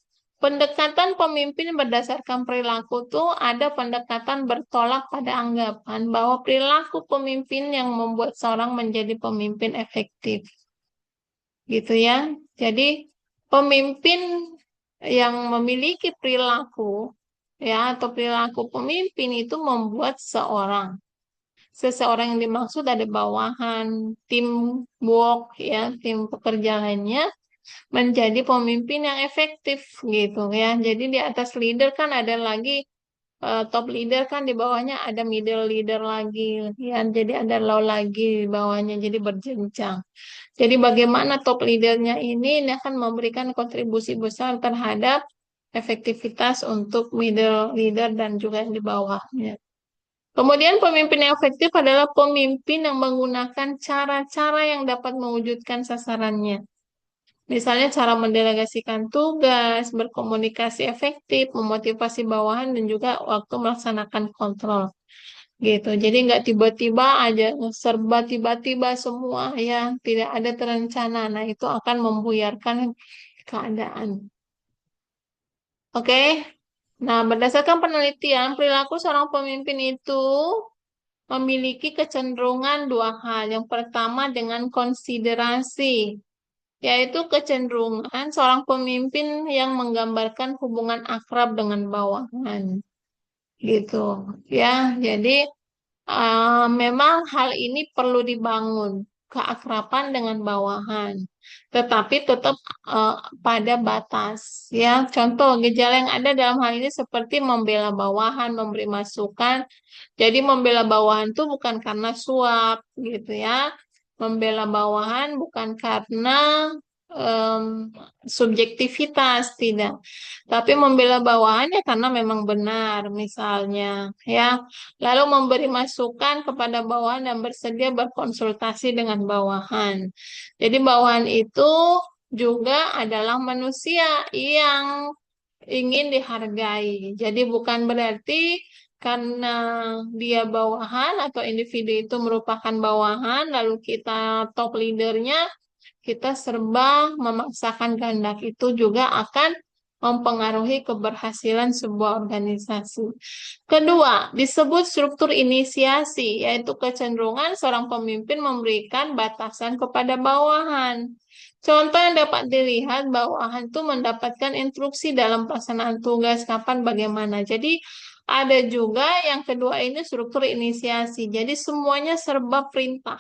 Pendekatan pemimpin berdasarkan perilaku tuh ada pendekatan bertolak pada anggapan bahwa perilaku pemimpin yang membuat seorang menjadi pemimpin efektif. Gitu ya. Jadi pemimpin yang memiliki perilaku ya atau perilaku pemimpin itu membuat seseorang yang dimaksud ada bawahan, tim work ya, tim pekerjaannya menjadi pemimpin yang efektif gitu ya. Jadi di atas leader kan ada lagi top leader kan di bawahnya ada middle leader lagi ya. Jadi ada low lagi di bawahnya jadi berjenjang. Jadi bagaimana top leadernya ini akan memberikan kontribusi besar terhadap efektivitas untuk middle leader dan juga yang di bawahnya. Kemudian pemimpin yang efektif adalah pemimpin yang menggunakan cara-cara yang dapat mewujudkan sasarannya. Misalnya cara mendelegasikan tugas, berkomunikasi efektif, memotivasi bawahan, dan juga waktu melaksanakan kontrol. Gitu. Jadi nggak tiba-tiba aja serba tiba-tiba semua ya, tidak ada terencana. Nah, itu akan membuyarkan keadaan. Oke. Nah, berdasarkan penelitian, perilaku seorang pemimpin itu memiliki kecenderungan dua hal. Yang pertama dengan konsiderasi, yaitu kecenderungan seorang pemimpin yang menggambarkan hubungan akrab dengan bawahan. Gitu. Ya, jadi memang hal ini perlu dibangun keakraban dengan bawahan, tetapi tetap pada batas. Ya, contoh gejala yang ada dalam hal ini seperti membela bawahan, memberi masukan. Jadi membela bawahan itu bukan karena suap, gitu ya. Membela bawahan bukan karena em, subjektivitas, tidak. Tapi membela bawahan ya karena memang benar, misalnya, ya. Lalu memberi masukan kepada bawahan dan bersedia berkonsultasi dengan bawahan. Jadi bawahan itu juga adalah manusia yang ingin dihargai. Jadi bukan berarti karena dia bawahan atau individu itu merupakan bawahan, lalu kita top leadernya, kita serba memaksakan kehendak itu juga akan mempengaruhi keberhasilan sebuah organisasi. Kedua, disebut struktur inisiasi, yaitu kecenderungan seorang pemimpin memberikan batasan kepada bawahan. Contoh yang dapat dilihat, bawahan itu mendapatkan instruksi dalam pelaksanaan tugas, kapan, bagaimana. Jadi, ada juga yang kedua ini struktur inisiasi. Jadi, semuanya serba perintah.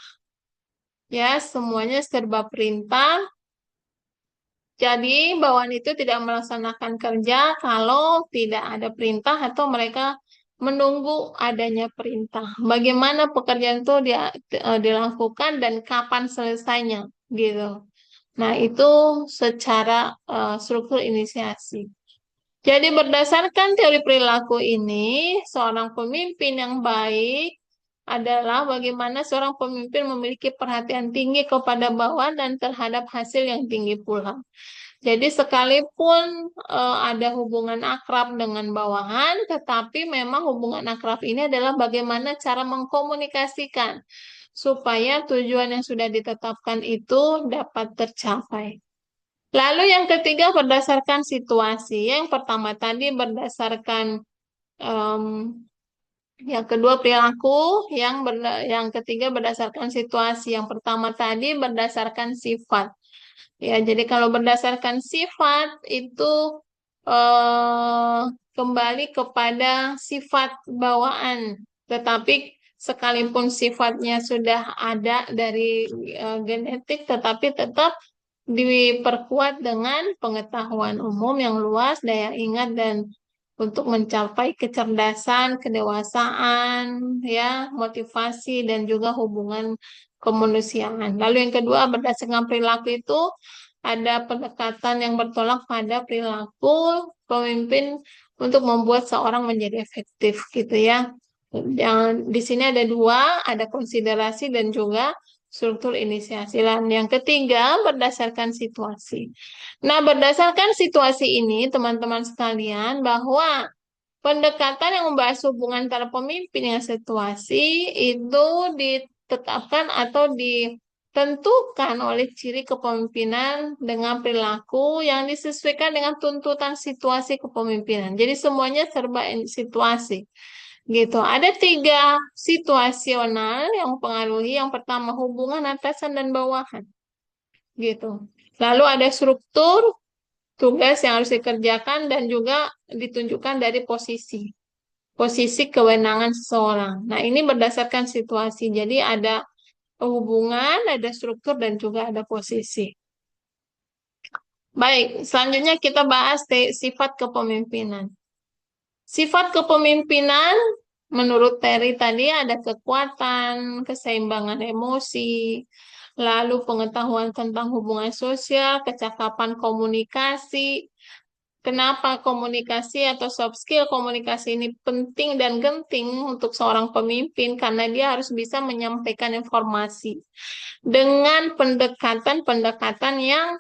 Ya, semuanya serba perintah. Jadi, bawahan itu tidak melaksanakan kerja kalau tidak ada perintah atau mereka menunggu adanya perintah. Bagaimana pekerjaan itu dilakukan dan kapan selesainya, gitu. Nah, itu secara struktur inisiasi. Jadi, berdasarkan teori perilaku ini, seorang pemimpin yang baik adalah bagaimana seorang pemimpin memiliki perhatian tinggi kepada bawahan dan terhadap hasil yang tinggi pula. Jadi sekalipun ada hubungan akrab dengan bawahan, tetapi memang hubungan akrab ini adalah bagaimana cara mengkomunikasikan supaya tujuan yang sudah ditetapkan itu dapat tercapai. Lalu yang ketiga berdasarkan situasi. Yang pertama tadi berdasarkan em, yang kedua perilaku, yang ketiga berdasarkan situasi. Yang pertama tadi berdasarkan sifat. Ya, jadi kalau berdasarkan sifat itu eh, kembali kepada sifat bawaan. Tetapi sekalipun sifatnya sudah ada dari genetik, tetapi tetap diperkuat dengan pengetahuan umum yang luas, daya ingat dan untuk mencapai kecerdasan, kedewasaan, ya, motivasi dan juga hubungan kemanusiaan. Lalu yang kedua, berdasarkan perilaku itu ada pendekatan yang bertolak pada perilaku pemimpin untuk membuat seorang menjadi efektif gitu ya. Yang di sini ada dua, ada konsiderasi dan juga struktur inisiasi. Dan yang ketiga, berdasarkan situasi. Nah, berdasarkan situasi ini, teman-teman sekalian, bahwa pendekatan yang membahas hubungan antara pemimpin dengan situasi itu ditetapkan atau ditentukan oleh ciri kepemimpinan dengan perilaku yang disesuaikan dengan tuntutan situasi kepemimpinan. Jadi semuanya serba situasi. Gitu. Ada tiga situasional yang mempengaruhi. Yang pertama hubungan atasan dan bawahan. Gitu. Lalu ada struktur tugas yang harus dikerjakan dan juga ditunjukkan dari posisi kewenangan seseorang. Nah, ini berdasarkan situasi. Jadi ada hubungan, ada struktur dan juga ada posisi. Baik, selanjutnya kita bahas sifat kepemimpinan. Sifat kepemimpinan menurut Terry tadi ada kekuatan, keseimbangan emosi, lalu pengetahuan tentang hubungan sosial, kecakapan komunikasi. Kenapa komunikasi atau soft skill komunikasi ini penting dan genting untuk seorang pemimpin? Karena dia harus bisa menyampaikan informasi dengan pendekatan-pendekatan yang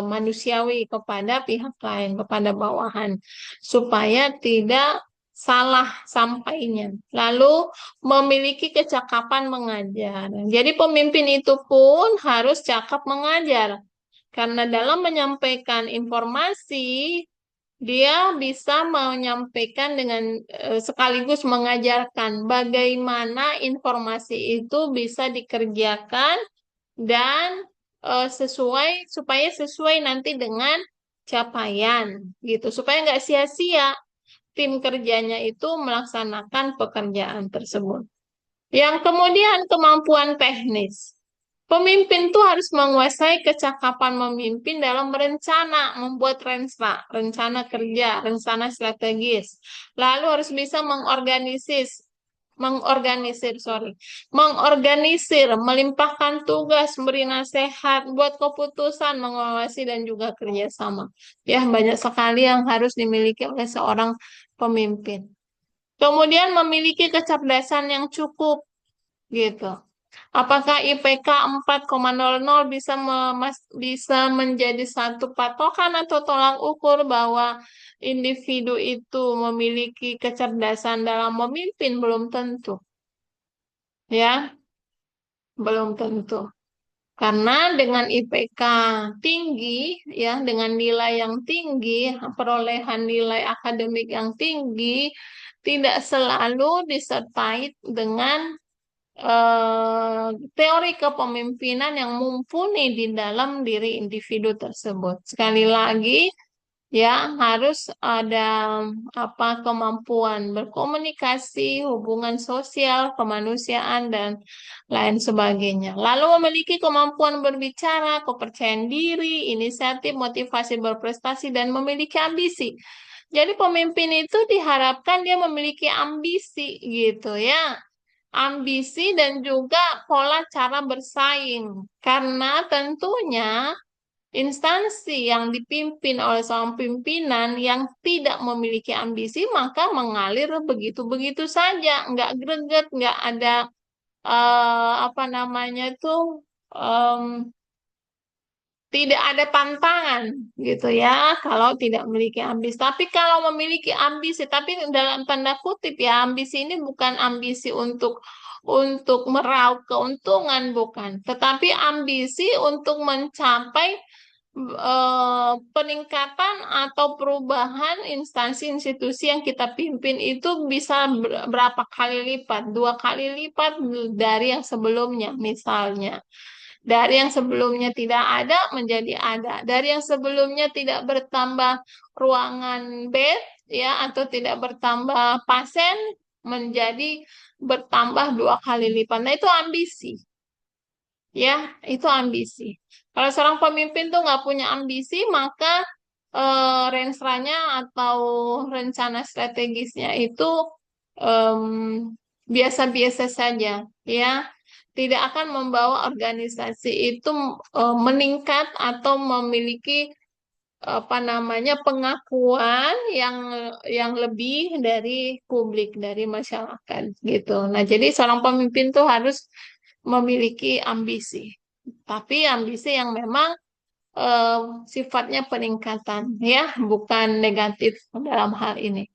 manusiawi kepada pihak lain, kepada bawahan, supaya tidak salah sampainya. Lalu memiliki kecakapan mengajar. Jadi pemimpin itu pun harus cakap mengajar. Karena dalam menyampaikan informasi, dia bisa menyampaikan dengan sekaligus mengajarkan bagaimana informasi itu bisa dikerjakan dan supaya sesuai nanti dengan capaian gitu, supaya nggak sia-sia tim kerjanya itu melaksanakan pekerjaan tersebut. Yang kemudian kemampuan teknis. Pemimpin tuh harus menguasai kecakapan memimpin dalam berencana, membuat rencana kerja, rencana strategis. Lalu harus bisa mengorganisir, melimpahkan tugas, memberi nasihat, buat keputusan, mengawasi dan juga kerjasama. Ya, banyak sekali yang harus dimiliki oleh seorang pemimpin. Kemudian memiliki kecerdasan yang cukup gitu. Apakah IPK 4,00 bisa menjadi satu patokan atau tolak ukur bahwa individu itu memiliki kecerdasan dalam memimpin? Belum tentu, ya, belum tentu. Karena dengan IPK tinggi, ya, dengan nilai yang tinggi, perolehan nilai akademik yang tinggi, tidak selalu disertai dengan teori kepemimpinan yang mumpuni di dalam diri individu tersebut. Sekali lagi, ya harus ada kemampuan berkomunikasi, hubungan sosial, kemanusiaan dan lain sebagainya. Lalu memiliki kemampuan berbicara, kepercayaan diri, inisiatif, motivasi berprestasi dan memiliki ambisi. Jadi pemimpin itu diharapkan dia memiliki ambisi gitu ya, ambisi dan juga pola cara bersaing. Karena tentunya instansi yang dipimpin oleh seorang pimpinan yang tidak memiliki ambisi maka mengalir begitu-begitu saja, nggak greget, nggak ada apa namanya itu, em, tidak ada tantangan gitu ya kalau tidak memiliki ambisi. Tapi kalau memiliki ambisi, tapi dalam tanda kutip ya, ambisi ini bukan ambisi untuk meraup keuntungan, bukan, tetapi ambisi untuk mencapai peningkatan atau perubahan instansi institusi yang kita pimpin itu bisa berapa kali lipat, 2 kali lipat dari yang sebelumnya, misalnya. Dari yang sebelumnya tidak ada menjadi ada. Dari yang sebelumnya tidak bertambah ruangan bed ya atau tidak bertambah pasien menjadi bertambah 2 kali lipat. Nah, itu ambisi. Ya, itu ambisi. Kalau seorang pemimpin tuh nggak punya ambisi, maka rensranya atau rencana strategisnya itu em, biasa-biasa saja, ya. Tidak akan membawa organisasi itu meningkat atau memiliki apa namanya pengakuan yang lebih dari publik, dari masyarakat gitu. Nah, jadi seorang pemimpin tuh harus memiliki ambisi, tapi ambisi yang memang eh, sifatnya peningkatan ya, bukan negatif dalam hal ini.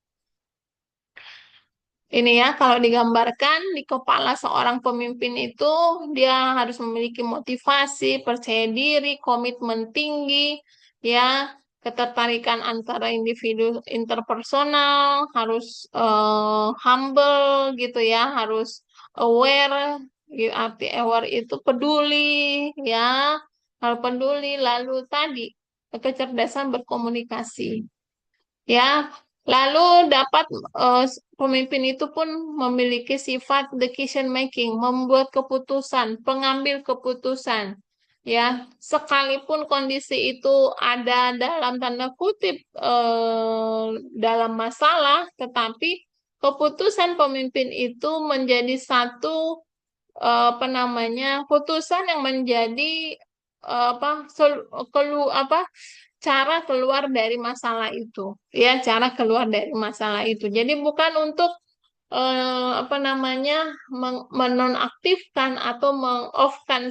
Ini ya, kalau digambarkan di kepala seorang pemimpin itu, dia harus memiliki motivasi, percaya diri, komitmen tinggi, ya, ketertarikan antara individu interpersonal, harus humble gitu ya, harus aware, arti aware itu peduli, ya, harus peduli, lalu tadi kecerdasan berkomunikasi. Ya, lalu dapat pemimpin itu pun memiliki sifat decision making, membuat keputusan, pengambil keputusan. Ya, sekalipun kondisi itu ada dalam tanda kutip dalam masalah, tetapi keputusan pemimpin itu menjadi satu apa namanya, putusan yang menjadi apa cara keluar dari masalah itu, ya, cara keluar dari masalah itu. Jadi bukan untuk apa namanya menonaktifkan atau mengoffkan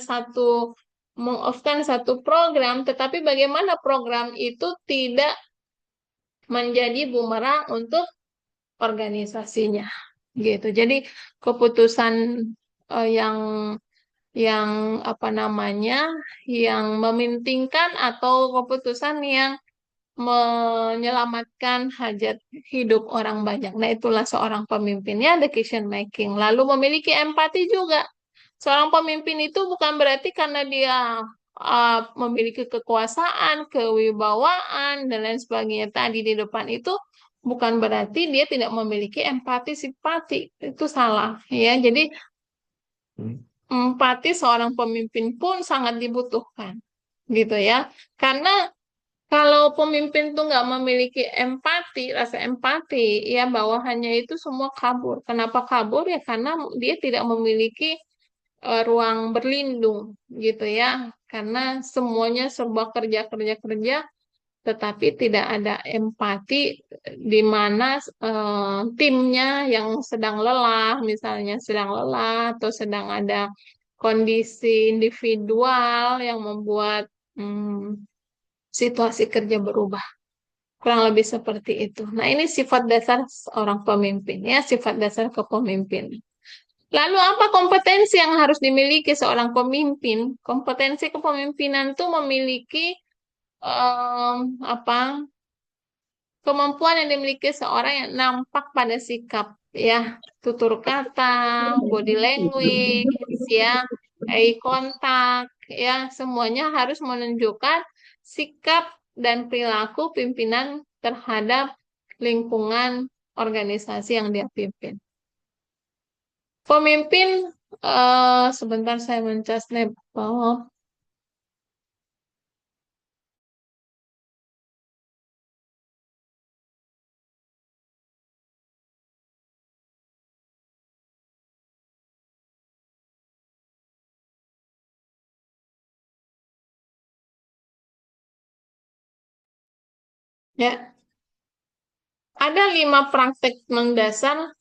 satu program, tetapi bagaimana program itu tidak menjadi bumerang untuk organisasinya, gitu. Jadi keputusan yang apa namanya yang mementingkan atau keputusan yang menyelamatkan hajat hidup orang banyak. Nah, itulah seorang pemimpin ya, decision making. Lalu memiliki empati juga. Seorang pemimpin itu bukan berarti karena dia memiliki kekuasaan, kewibawaan, dan lain sebagainya tadi di depan itu, bukan berarti dia tidak memiliki empati, simpati. Itu salah ya. Jadi empati seorang pemimpin pun sangat dibutuhkan, gitu ya. Karena kalau pemimpin tuh nggak memiliki empati, rasa empati, ya bawahannya itu semua kabur. Kenapa kabur? Ya karena dia tidak memiliki ruang berlindung, gitu ya. Karena semuanya serba kerja, kerja, kerja, tetapi tidak ada empati di mana timnya yang sedang lelah, misalnya sedang lelah atau sedang ada kondisi individual yang membuat situasi kerja berubah. Kurang lebih seperti itu. Nah, ini sifat dasar seorang pemimpin, ya, sifat dasar kepemimpinan. Lalu apa kompetensi yang harus dimiliki seorang pemimpin? Kompetensi kepemimpinan itu memiliki apa kemampuan yang dimiliki seorang yang nampak pada sikap, ya, tutur kata, body language, ya, eye contact, ya, semuanya harus menunjukkan sikap dan perilaku pimpinan terhadap lingkungan organisasi yang dia pimpin. Pemimpin, sebentar saya mencas laptop. Ya, ada 5 praktek mendasar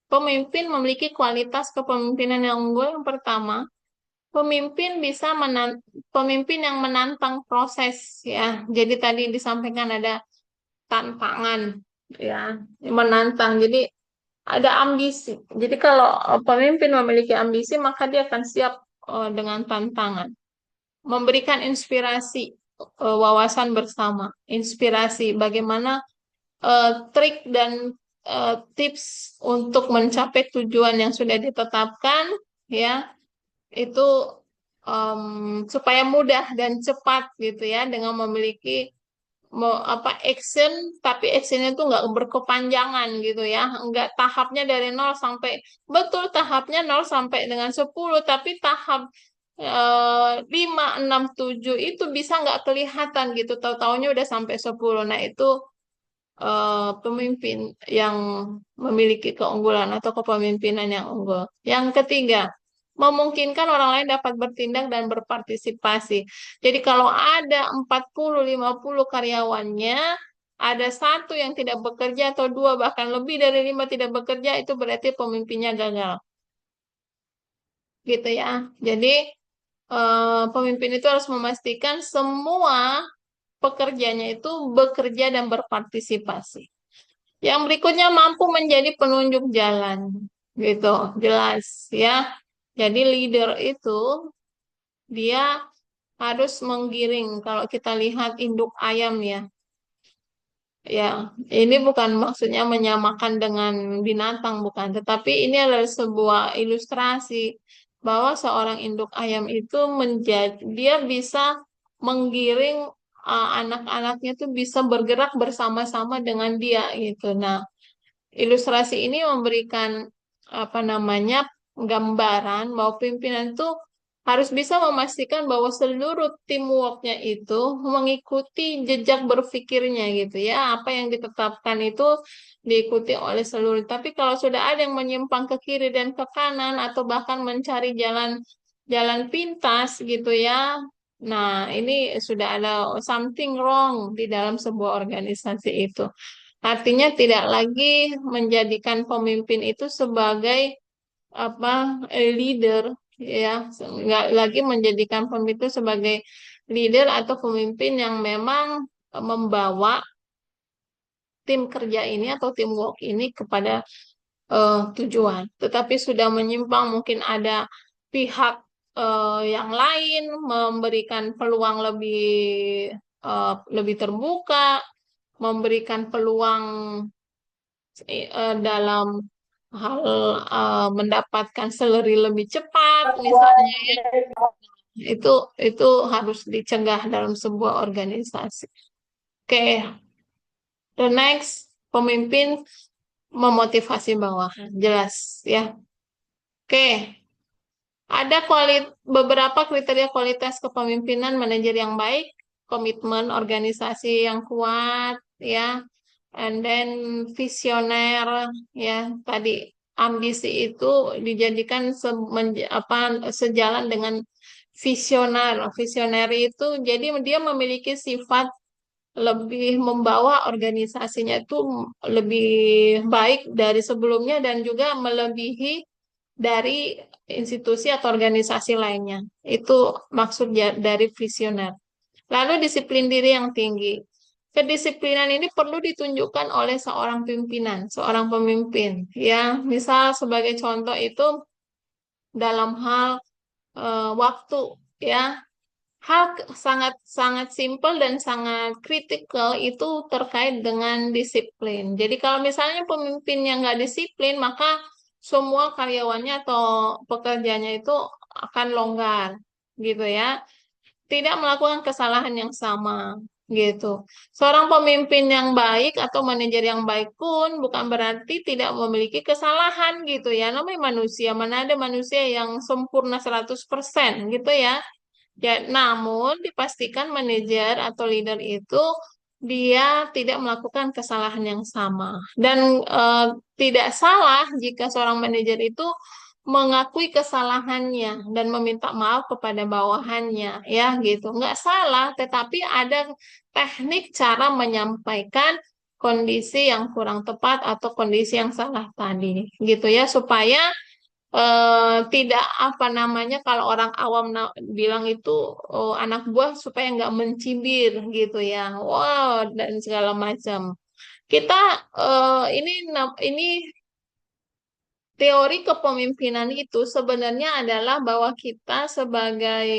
pemimpin memiliki kualitas kepemimpinan yang unggul. Yang pertama, pemimpin yang menantang proses, ya. Jadi tadi disampaikan ada tantangan, ya, menantang. Jadi ada ambisi. Jadi kalau pemimpin memiliki ambisi, maka dia akan siap dengan tantangan. Memberikan inspirasi, wawasan bersama, inspirasi bagaimana trik dan tips untuk mencapai tujuan yang sudah ditetapkan, ya, itu supaya mudah dan cepat, gitu ya, dengan memiliki action, tapi actionnya tuh nggak berkepanjangan, gitu ya, nggak tahapnya dari 0 sampai, betul tahapnya 0 sampai dengan 10, tapi tahap 5, 6, 7 itu bisa nggak kelihatan, gitu, tahu-taunya udah sampai 10. Nah, itu pemimpin yang memiliki keunggulan atau kepemimpinan yang unggul. Yang ketiga, memungkinkan orang lain dapat bertindak dan berpartisipasi. Jadi kalau ada 40, 50 karyawannya, ada satu yang tidak bekerja atau dua bahkan lebih dari 5 tidak bekerja, itu berarti pemimpinnya gagal. Gitu ya. Jadi pemimpin itu harus memastikan semua pekerjanya itu bekerja dan berpartisipasi. Yang berikutnya mampu menjadi penunjuk jalan, gitu, jelas, ya. Jadi leader itu dia harus menggiring. Kalau kita lihat induk ayam, ya, ya, ini bukan maksudnya menyamakan dengan binatang, bukan. Tetapi ini adalah sebuah ilustrasi bahwa seorang induk ayam itu dia bisa menggiring anak-anaknya tuh bisa bergerak bersama-sama dengan dia, gitu. Nah, ilustrasi ini memberikan apa namanya gambaran bahwa pimpinan itu harus bisa memastikan bahwa seluruh teamworknya itu mengikuti jejak berpikirnya, gitu ya. Apa yang ditetapkan itu diikuti oleh seluruh. Tapi kalau sudah ada yang menyimpang ke kiri dan ke kanan atau bahkan mencari jalan jalan pintas, gitu ya. Nah, ini sudah ada something wrong di dalam sebuah organisasi itu. Artinya tidak lagi menjadikan pemimpin itu sebagai apa leader, ya, nggak lagi menjadikan pemimpin itu sebagai leader atau pemimpin yang memang membawa tim kerja ini atau teamwork ini kepada tujuan, tetapi sudah menyimpang, mungkin ada pihak yang lain memberikan peluang lebih terbuka, memberikan peluang dalam hal mendapatkan salary lebih cepat, misalnya, ya. Itu harus dicegah dalam sebuah organisasi. Oke, the next, pemimpin memotivasi bawahan, jelas, ya. Oke, Ada beberapa kriteria kualitas kepemimpinan manajer yang baik, komitmen organisasi yang kuat, ya, and then visioner, ya, tadi ambisi itu dijadikan sejalan dengan visioner. Visioner itu jadi dia memiliki sifat lebih membawa organisasinya itu lebih baik dari sebelumnya dan juga melebihi dari institusi atau organisasi lainnya. Itu maksudnya dari visioner. Lalu disiplin diri yang tinggi. Kedisiplinan ini perlu ditunjukkan oleh seorang pimpinan, seorang pemimpin. Ya, misal sebagai contoh itu dalam hal waktu, ya, hal sangat sangat simpel dan sangat kritikal itu terkait dengan disiplin. Jadi kalau misalnya pemimpin yang nggak disiplin, maka semua karyawannya atau pekerjanya itu akan longgar, gitu ya. Tidak melakukan kesalahan yang sama, gitu. Seorang pemimpin yang baik atau manajer yang baik pun bukan berarti tidak memiliki kesalahan, gitu ya. Namanya manusia, mana ada manusia yang sempurna 100% gitu ya. Ya, namun dipastikan manajer atau leader itu dia tidak melakukan kesalahan yang sama dan tidak salah jika seorang manajer itu mengakui kesalahannya dan meminta maaf kepada bawahannya, ya gitu. Nggak salah, tetapi ada teknik cara menyampaikan kondisi yang kurang tepat atau kondisi yang salah tadi, gitu ya, supaya tidak apa namanya kalau orang awam bilang itu anak buah supaya nggak mencibir gitu ya, wow dan segala macam. Kita ini teori kepemimpinan itu sebenarnya adalah bahwa kita sebagai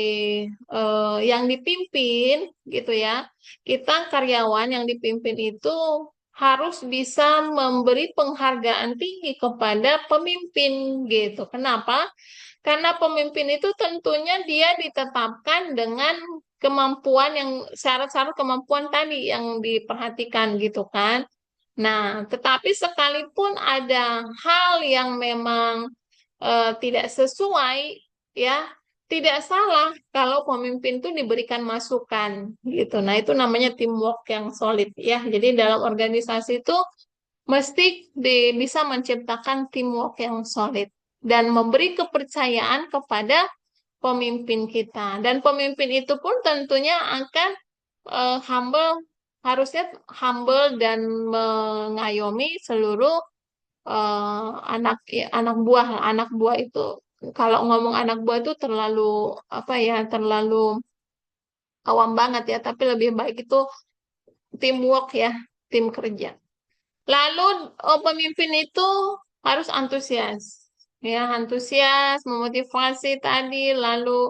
yang dipimpin gitu ya, kita karyawan yang dipimpin itu harus bisa memberi penghargaan tinggi kepada pemimpin gitu. Kenapa? Karena pemimpin itu tentunya dia ditetapkan dengan kemampuan yang syarat-syarat kemampuan tadi yang diperhatikan gitu kan. Nah, tetapi sekalipun ada hal yang memang tidak sesuai, ya, tidak salah kalau pemimpin itu diberikan masukan gitu. Nah, itu namanya teamwork yang solid ya. Jadi dalam organisasi itu mesti bisa menciptakan teamwork yang solid dan memberi kepercayaan kepada pemimpin kita. Dan pemimpin itu pun tentunya akan humble, harusnya humble dan mengayomi seluruh anak buah. Anak buah itu kalau ngomong anak buah itu terlalu apa ya, terlalu awam banget ya, tapi lebih baik itu teamwork ya, tim kerja. Lalu pemimpin itu harus antusias. Ya, antusias, memotivasi tadi, lalu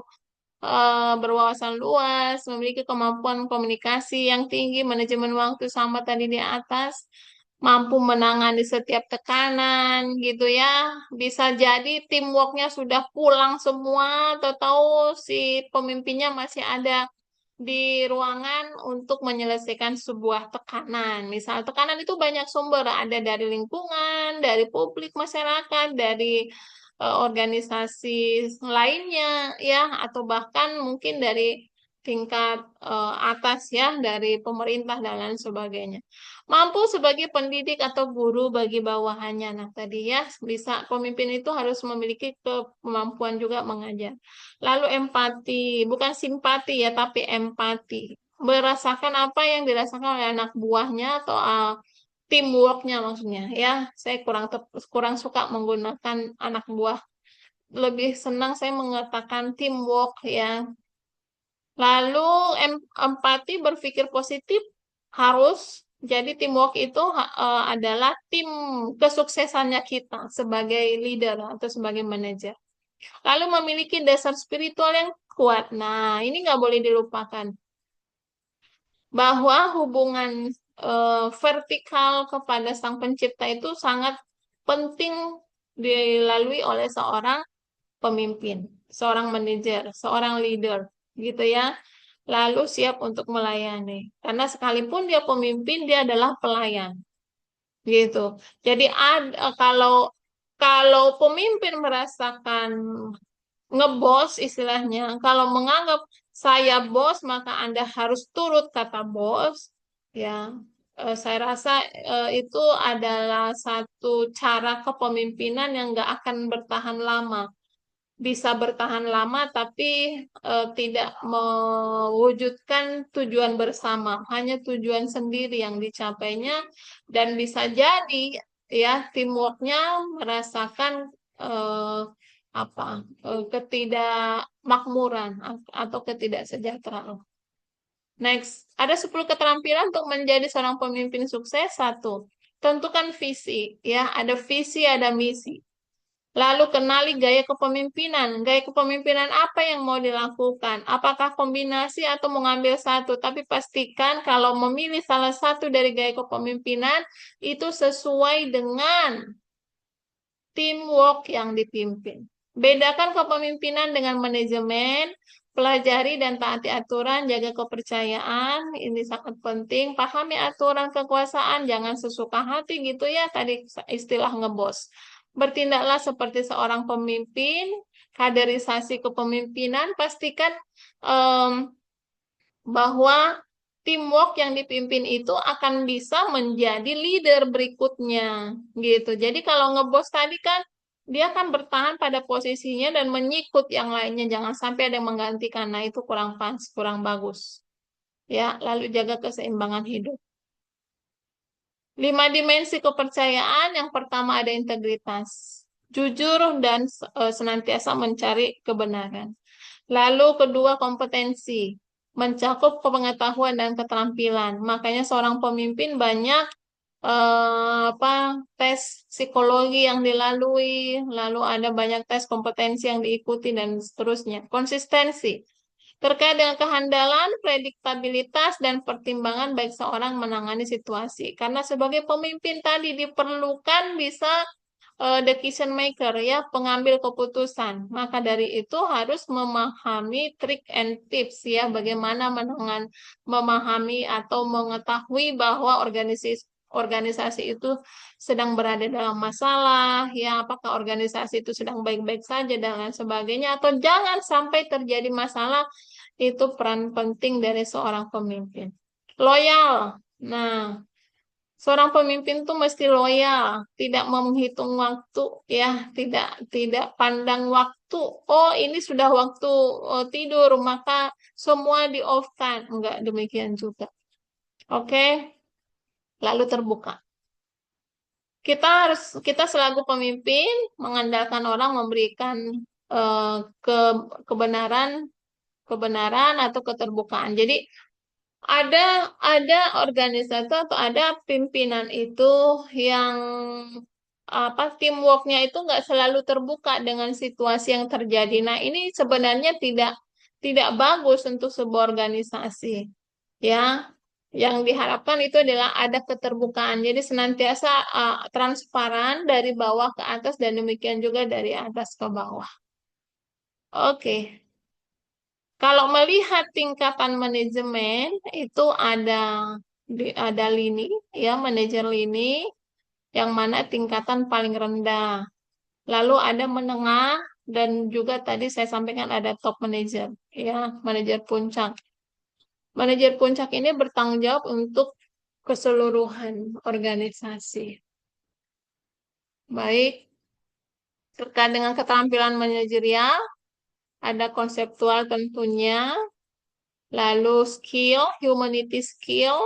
berwawasan luas, memiliki kemampuan komunikasi yang tinggi, manajemen waktu sama tadi di atas, mampu menangani setiap tekanan gitu ya. Bisa jadi teamworknya sudah pulang semua, atau tahu si pemimpinnya masih ada di ruangan untuk menyelesaikan sebuah tekanan. Misal tekanan itu banyak sumber, ada dari lingkungan, dari publik masyarakat, dari organisasi lainnya ya, atau bahkan mungkin dari tingkat atas ya, dari pemerintah dan lain sebagainya. Mampu sebagai pendidik atau guru bagi bawahannya. Nah, tadi ya bisa pemimpin itu harus memiliki kemampuan juga mengajar. Lalu empati, bukan simpati ya, tapi empati. Merasakan apa yang dirasakan oleh anak buahnya atau teamworknya maksudnya. Ya, saya kurang suka menggunakan anak buah. Lebih senang saya mengatakan teamwork ya. Lalu empati berpikir positif harus jadi teamwork itu adalah tim kesuksesannya kita sebagai leader atau sebagai manajer. Lalu memiliki dasar spiritual yang kuat. Nah, ini nggak boleh dilupakan. Bahwa hubungan vertikal kepada Sang Pencipta itu sangat penting dilalui oleh seorang pemimpin, seorang manajer, seorang leader, gitu ya. Lalu siap untuk melayani. Karena sekalipun dia pemimpin, dia adalah pelayan, gitu. Jadi kalau kalau pemimpin merasakan ngebos istilahnya. Kalau menganggap saya bos, maka Anda harus turut kata bos. Ya, saya rasa itu adalah satu cara kepemimpinan yang nggak akan bertahan lama. Bisa bertahan lama, tapi tidak mewujudkan tujuan bersama. Hanya tujuan sendiri yang dicapainya, dan bisa jadi ya teamworknya merasakan eh, apa ketidakmakmuran atau ketidaksejahteraan. Next, ada 10 keterampilan untuk menjadi seorang pemimpin sukses. Satu, tentukan visi. Ya, ada visi, ada misi. Lalu kenali gaya kepemimpinan. Gaya kepemimpinan apa yang mau dilakukan? Apakah kombinasi atau mengambil satu? Tapi pastikan kalau memilih salah satu dari gaya kepemimpinan itu sesuai dengan teamwork yang dipimpin. Bedakan kepemimpinan dengan manajemen, pelajari dan taati aturan, jaga kepercayaan, ini sangat penting. Pahami aturan kekuasaan, jangan sesuka hati gitu ya, tadi istilah ngebos. Bertindaklah seperti seorang pemimpin, kaderisasi kepemimpinan, pastikan em, bahwa teamwork yang dipimpin itu akan bisa menjadi leader berikutnya gitu. Jadi kalau ngebos tadi kan dia kan bertahan pada posisinya dan menyikut yang lainnya, jangan sampai ada yang menggantikan. Nah, itu kurang pas, kurang bagus. Ya, lalu jaga keseimbangan hidup. 5 dimensi kepercayaan, yang pertama ada integritas. Jujur dan senantiasa mencari kebenaran. Lalu kedua kompetensi, mencakup pengetahuan dan keterampilan. Makanya seorang pemimpin banyak tes psikologi yang dilalui, lalu ada banyak tes kompetensi yang diikuti dan seterusnya. Konsistensi terkait dengan kehandalan, prediktabilitas dan pertimbangan baik seorang menangani situasi. Karena sebagai pemimpin tadi diperlukan bisa decision maker ya, pengambil keputusan. Maka dari itu harus memahami trik and tips ya, bagaimana memahami atau mengetahui bahwa organisasi itu sedang berada dalam masalah, ya apakah organisasi itu sedang baik-baik saja dan lain sebagainya, atau jangan sampai terjadi masalah. Itu peran penting dari seorang pemimpin. Loyal. Nah, seorang pemimpin tuh mesti loyal, tidak menghitung waktu, ya, tidak tidak pandang waktu. Oh, ini sudah waktu tidur, maka semua di off kan. Enggak demikian juga. Oke, lalu terbuka. Kita selaku pemimpin mengandalkan orang memberikan eh, ke kebenaran kebenaran atau keterbukaan. Jadi ada organisasi atau ada pimpinan itu yang teamworknya itu nggak selalu terbuka dengan situasi yang terjadi. Nah, ini sebenarnya tidak tidak bagus untuk sebuah organisasi. Ya, yang diharapkan itu adalah ada keterbukaan. Jadi senantiasa transparan dari bawah ke atas dan demikian juga dari atas ke bawah. Oke. Kalau melihat tingkatan manajemen itu ada lini ya, manajer lini yang mana tingkatan paling rendah. Lalu ada menengah dan juga tadi saya sampaikan ada top manager ya, manajer puncak. Manajer puncak ini bertanggung jawab untuk keseluruhan organisasi. Baik, terkait dengan keterampilan manajerial, ada konseptual tentunya, lalu skill, humanity skill,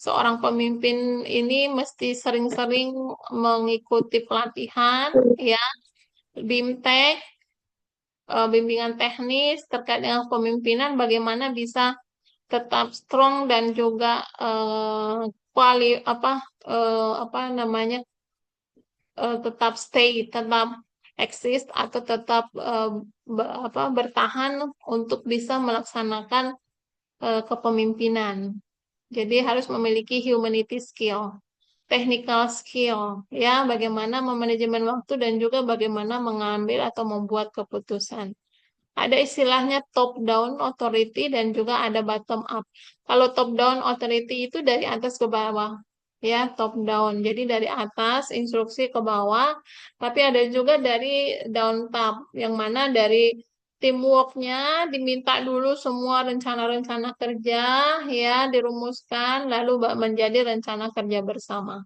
seorang pemimpin ini mesti sering-sering mengikuti pelatihan, ya, BIMTEK, bimbingan teknis terkait dengan kepemimpinan, bagaimana bisa tetap strong dan juga kuali apa namanya tetap stay, tetap eksis atau tetap bertahan untuk bisa melaksanakan kepemimpinan. Jadi harus memiliki humanity skill, technical skill, ya, bagaimana memanajemen waktu dan juga bagaimana mengambil atau membuat keputusan. Ada istilahnya top down authority dan juga ada bottom up. Kalau top down authority itu dari atas ke bawah. ya, top down. Jadi dari atas instruksi ke bawah, tapi ada juga dari down top, yang mana dari teamworknya diminta dulu semua rencana-rencana kerja ya dirumuskan, lalu menjadi rencana kerja bersama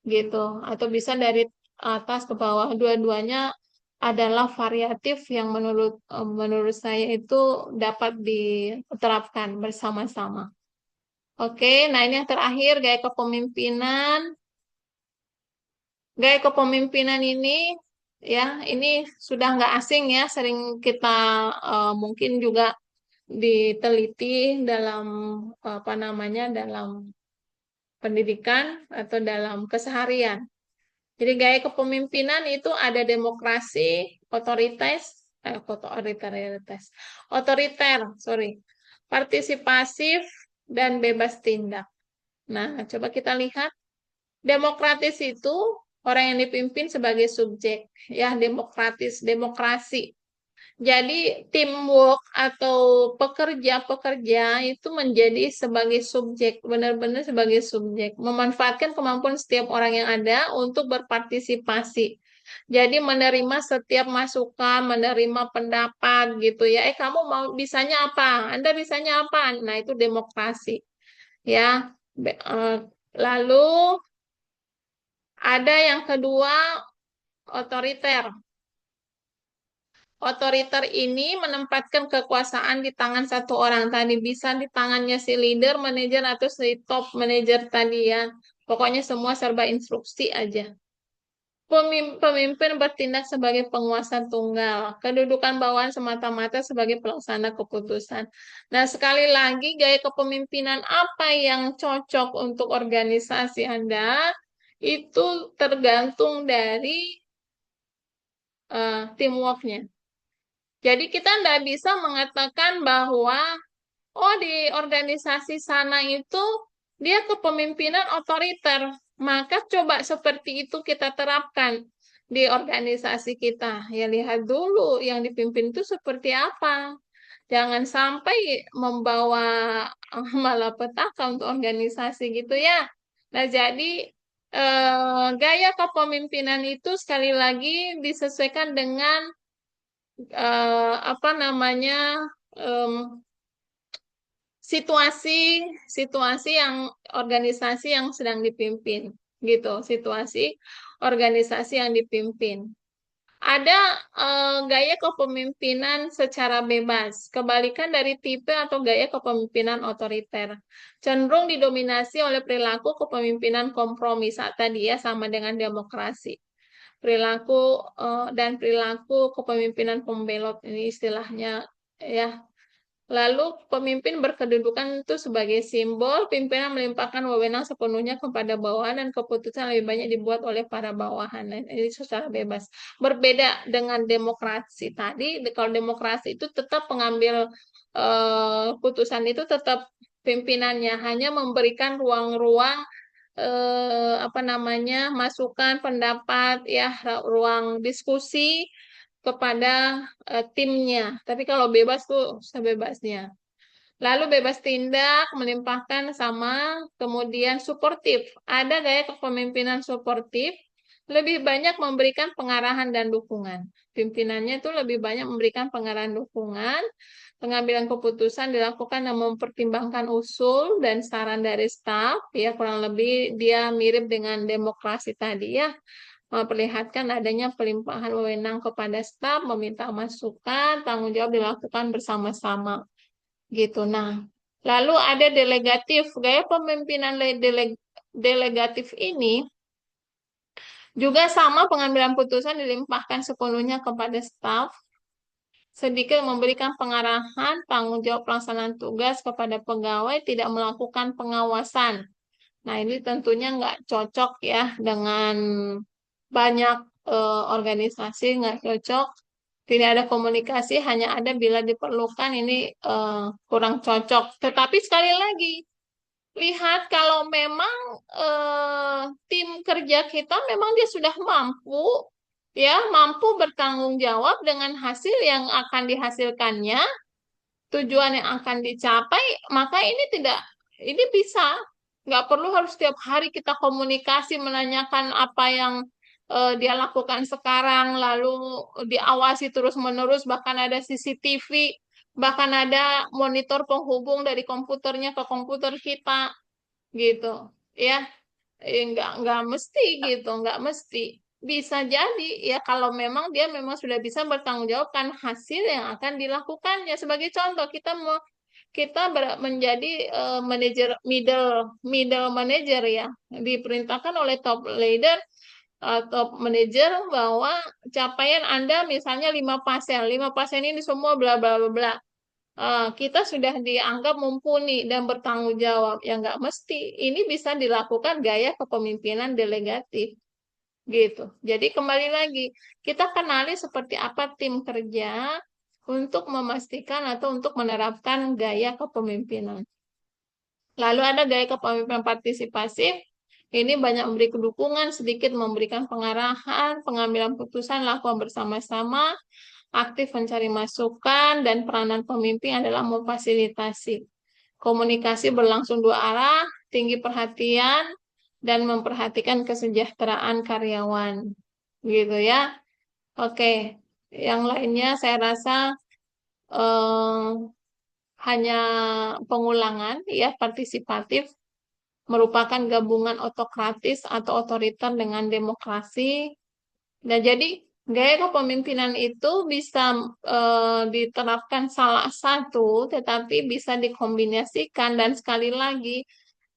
gitu. Atau bisa dari atas ke bawah. Dua-duanya adalah variatif yang menurut saya itu dapat diterapkan bersama-sama. Oke, nah ini yang terakhir gaya kepemimpinan. Gaya kepemimpinan ini ya ini sudah nggak asing ya, sering kita mungkin juga diteliti dalam apa namanya dalam pendidikan atau dalam keseharian. Jadi gaya kepemimpinan itu ada demokrasi, otoriter, sorry, partisipasif dan bebas tindak. Nah, coba kita lihat. Demokratis itu orang yang dipimpin sebagai subjek, ya demokratis, demokrasi. Jadi teamwork atau pekerja-pekerja itu menjadi sebagai subjek, benar-benar sebagai subjek, memanfaatkan kemampuan setiap orang yang ada untuk berpartisipasi. Jadi menerima setiap masukan, menerima pendapat gitu ya. Kamu mau bisanya apa? Anda bisanya apa? Nah, itu demokrasi ya. Lalu ada yang kedua, otoriter. Otoriter ini menempatkan kekuasaan di tangan satu orang tadi. Bisa di tangannya si leader, manajer, atau si top manajer tadi ya. Pokoknya semua serba instruksi aja. Pemimpin bertindak sebagai penguasa tunggal. Kedudukan bawahan semata-mata sebagai pelaksana keputusan. Nah, sekali lagi, gaya kepemimpinan apa yang cocok untuk organisasi Anda? Itu tergantung dari teamworknya. Jadi kita tidak bisa mengatakan bahwa oh di organisasi sana itu dia kepemimpinan otoriter. Maka coba seperti itu kita terapkan di organisasi kita. Ya lihat dulu yang dipimpin itu seperti apa. Jangan sampai membawa malapetaka untuk organisasi gitu ya. Nah, jadi gaya kepemimpinan itu sekali lagi disesuaikan dengan apa namanya em, situasi situasi yang organisasi yang sedang dipimpin gitu, situasi organisasi yang dipimpin. Ada gaya kepemimpinan secara bebas, kebalikan dari tipe atau gaya kepemimpinan otoriter. Cenderung didominasi oleh perilaku kepemimpinan kompromi saat tadi ya, sama dengan demokrasi. Perilaku dan perilaku kepemimpinan pembelot ini istilahnya ya. Lalu pemimpin berkedudukan itu sebagai simbol, pimpinan melimpahkan wewenang sepenuhnya kepada bawahan dan keputusan lebih banyak dibuat oleh para bawahan. Nah, ini secara bebas. Berbeda dengan demokrasi tadi, kalau demokrasi itu tetap pengambil putusan itu tetap pimpinannya, hanya memberikan ruang-ruang apa namanya masukan pendapat ya ruang diskusi kepada timnya. Tapi kalau bebas tuh sebebasnya. Lalu bebas tindak, melimpahkan sama, kemudian suportif. Ada gaya kepemimpinan suportif, lebih banyak memberikan pengarahan dan dukungan. Pimpinannya itu lebih banyak memberikan pengarahan dukungan, pengambilan keputusan dilakukan dan mempertimbangkan usul dan saran dari staf, ya kurang lebih dia mirip dengan demokrasi tadi ya, memperlihatkan adanya pelimpahan wewenang kepada staf, meminta masukan, tanggung jawab dilakukan bersama-sama gitu. Nah, lalu ada delegatif. Gaya pemimpinan delegatif ini juga sama, pengambilan putusan dilimpahkan sepenuhnya kepada staf, sedikit memberikan pengarahan, tanggung jawab pelaksanaan tugas kepada pegawai, tidak melakukan pengawasan. Nah, ini tentunya nggak cocok ya dengan banyak organisasi, nggak cocok. Tidak ada komunikasi, hanya ada bila diperlukan, ini kurang cocok. Tetapi sekali lagi, lihat kalau memang tim kerja kita memang dia sudah mampu, ya mampu bertanggung jawab dengan hasil yang akan dihasilkannya, tujuan yang akan dicapai, maka ini tidak, ini bisa. Nggak perlu harus setiap hari kita komunikasi menanyakan apa yang dia lakukan sekarang, lalu diawasi terus-menerus, bahkan ada CCTV, bahkan ada monitor penghubung dari komputernya ke komputer kita, gitu. Ya, nggak mesti gitu, nggak mesti. Bisa jadi ya kalau memang dia memang sudah bisa bertanggungjawabkan hasil yang akan dilakukannya. Sebagai contoh, menjadi manajer middle manager ya, diperintahkan oleh top leader, top manager bahwa capaian Anda misalnya 5 pasien ini semua bla bla bla bla. Kita sudah dianggap mumpuni dan bertanggung jawab. Ya nggak mesti. Ini bisa dilakukan gaya kepemimpinan delegatif gitu. Jadi kembali lagi, kita kenali seperti apa tim kerja untuk memastikan atau untuk menerapkan gaya kepemimpinan. Lalu ada gaya kepemimpinan partisipasif. Ini banyak memberi dukungan, sedikit memberikan pengarahan, pengambilan putusan, lakukan bersama-sama, aktif mencari masukan, dan peranan pemimpin adalah memfasilitasi. Komunikasi berlangsung dua arah, tinggi perhatian, dan memperhatikan kesejahteraan karyawan. Gitu ya. Oke, yang lainnya saya rasa eh, hanya pengulangan ya, partisipatif merupakan gabungan otokratis atau otoriter dengan demokrasi. Nah, jadi gaya kepemimpinan itu bisa diterapkan salah satu, tetapi bisa dikombinasikan dan sekali lagi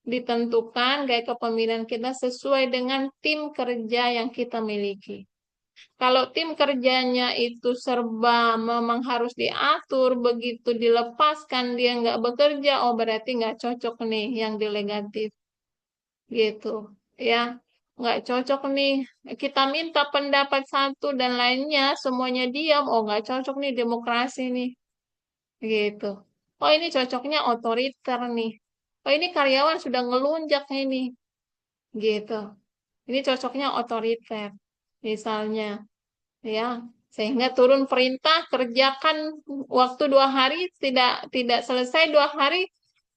ditentukan gaya kepemimpinan kita sesuai dengan tim kerja yang kita miliki. Kalau tim kerjanya itu serba memang harus diatur, begitu dilepaskan dia nggak bekerja, oh berarti nggak cocok nih yang delegatif gitu ya, nggak cocok nih, kita minta pendapat satu dan lainnya semuanya diam, oh nggak cocok nih demokrasi nih gitu. Oh ini cocoknya otoriter nih, oh ini karyawan sudah ngelunjak ini gitu, ini cocoknya otoriter misalnya ya, sehingga turun perintah kerjakan waktu 2 hari, tidak selesai 2 hari,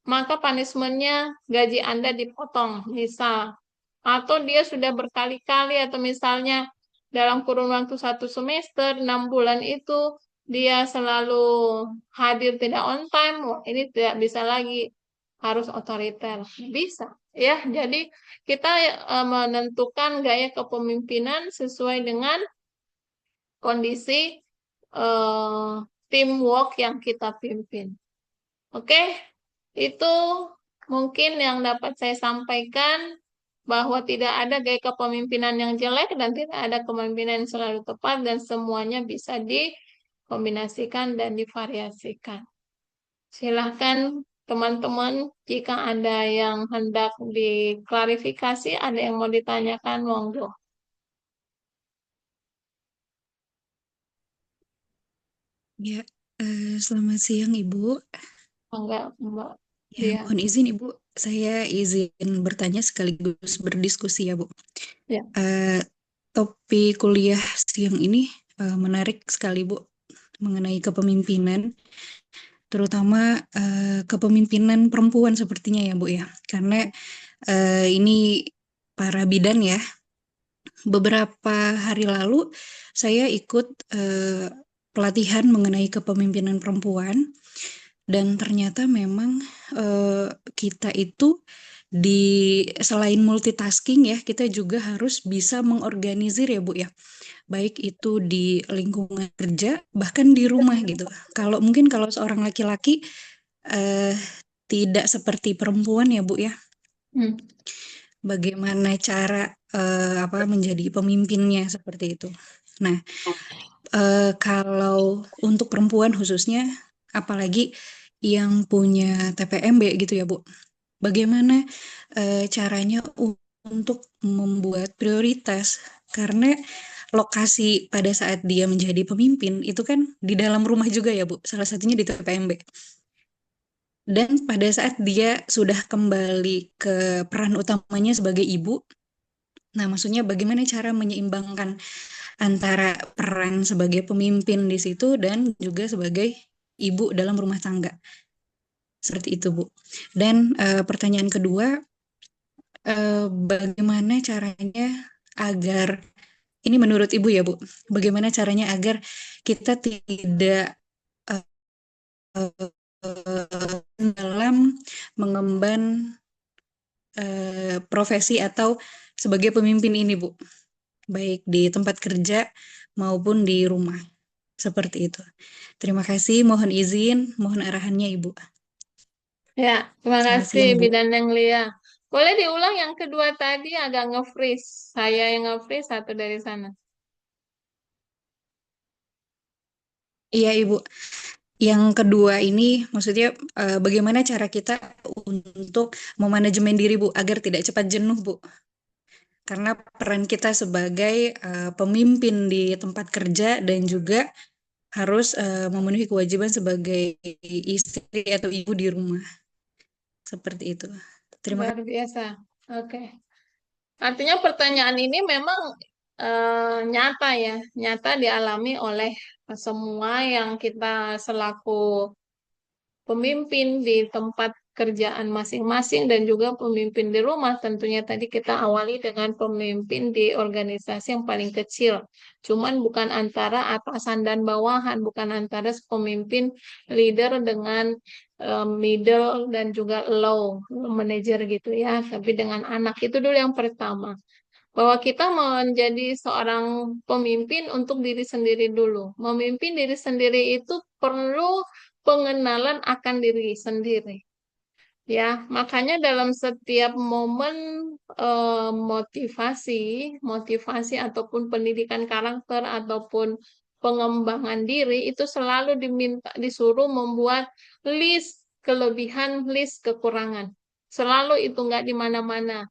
maka punishmentnya gaji Anda dipotong misal, atau dia sudah berkali-kali, atau misalnya dalam kurun waktu 1 semester 6 bulan itu dia selalu hadir tidak on time, wah, ini tidak bisa lagi, harus otoriter, bisa ya. Jadi kita menentukan gaya kepemimpinan sesuai dengan kondisi eh, teamwork yang kita pimpin. Oke, itu mungkin yang dapat saya sampaikan, bahwa tidak ada gaya kepemimpinan yang jelek dan tidak ada kepemimpinan yang selalu tepat, dan semuanya bisa dikombinasikan dan divariasikan. Silahkan teman-teman, jika ada yang hendak diklarifikasi, ada yang mau ditanyakan, monggo. Ya, selamat siang Ibu. Enggak, Mbak Ya, Dia. mohon izin Ibu, saya izin bertanya sekaligus berdiskusi ya Bu. Ya. Eh, Topik kuliah siang ini menarik sekali Bu, mengenai kepemimpinan, terutama kepemimpinan perempuan sepertinya ya Bu ya. Karena ini para bidan ya. Beberapa hari lalu saya ikut pelatihan mengenai kepemimpinan perempuan. Dan ternyata memang kita itu selain multitasking ya, kita juga harus bisa mengorganisir ya Bu ya. Baik itu di lingkungan kerja, bahkan di rumah gitu. Kalau seorang laki-laki eh, tidak seperti perempuan ya Bu ya. Hmm. Bagaimana cara menjadi pemimpinnya seperti itu. Nah, kalau untuk perempuan khususnya, apalagi yang punya TPMB gitu ya Bu, bagaimana caranya untuk membuat prioritas? Karena lokasi pada saat dia menjadi pemimpin itu kan di dalam rumah juga ya Bu, salah satunya di TPMB. Dan pada saat dia sudah kembali ke peran utamanya sebagai ibu, nah maksudnya bagaimana cara menyeimbangkan antara peran sebagai pemimpin di situ dan juga sebagai ibu dalam rumah tangga. Seperti itu, Bu. Dan pertanyaan kedua, bagaimana caranya agar, ini menurut Ibu ya Bu, bagaimana caranya agar kita tidak dalam mengemban profesi atau sebagai pemimpin ini Bu, baik di tempat kerja maupun di rumah. Seperti itu. Terima kasih, mohon izin, mohon arahannya Ibu. Ya, terima Selamat kasih siang Bu. Bidan yang Lia. Boleh diulang yang kedua tadi agak nge-freeze. Saya yang nge-freeze atau dari sana? Iya Ibu. Yang kedua ini maksudnya bagaimana cara kita untuk memanajemen diri Bu agar tidak cepat jenuh Bu. Karena peran kita sebagai pemimpin di tempat kerja dan juga harus memenuhi kewajiban sebagai istri atau ibu di rumah. Seperti itu. Terima Luar biasa. Oke. Artinya pertanyaan ini memang nyata ya, nyata dialami oleh semua yang kita selaku pemimpin di tempat kerjaan masing-masing dan juga pemimpin di rumah. Tentunya tadi kita awali dengan pemimpin di organisasi yang paling kecil. Cuman bukan antara atasan dan bawahan, bukan antara pemimpin leader dengan middle dan juga low manager gitu ya. Tapi dengan anak itu dulu yang pertama. Bahwa kita menjadi seorang pemimpin untuk diri sendiri dulu. Memimpin diri sendiri itu perlu pengenalan akan diri sendiri. Ya, makanya dalam setiap momen motivasi ataupun pendidikan karakter ataupun pengembangan diri itu selalu disuruh membuat list kelebihan, list kekurangan. Selalu itu nggak di mana-mana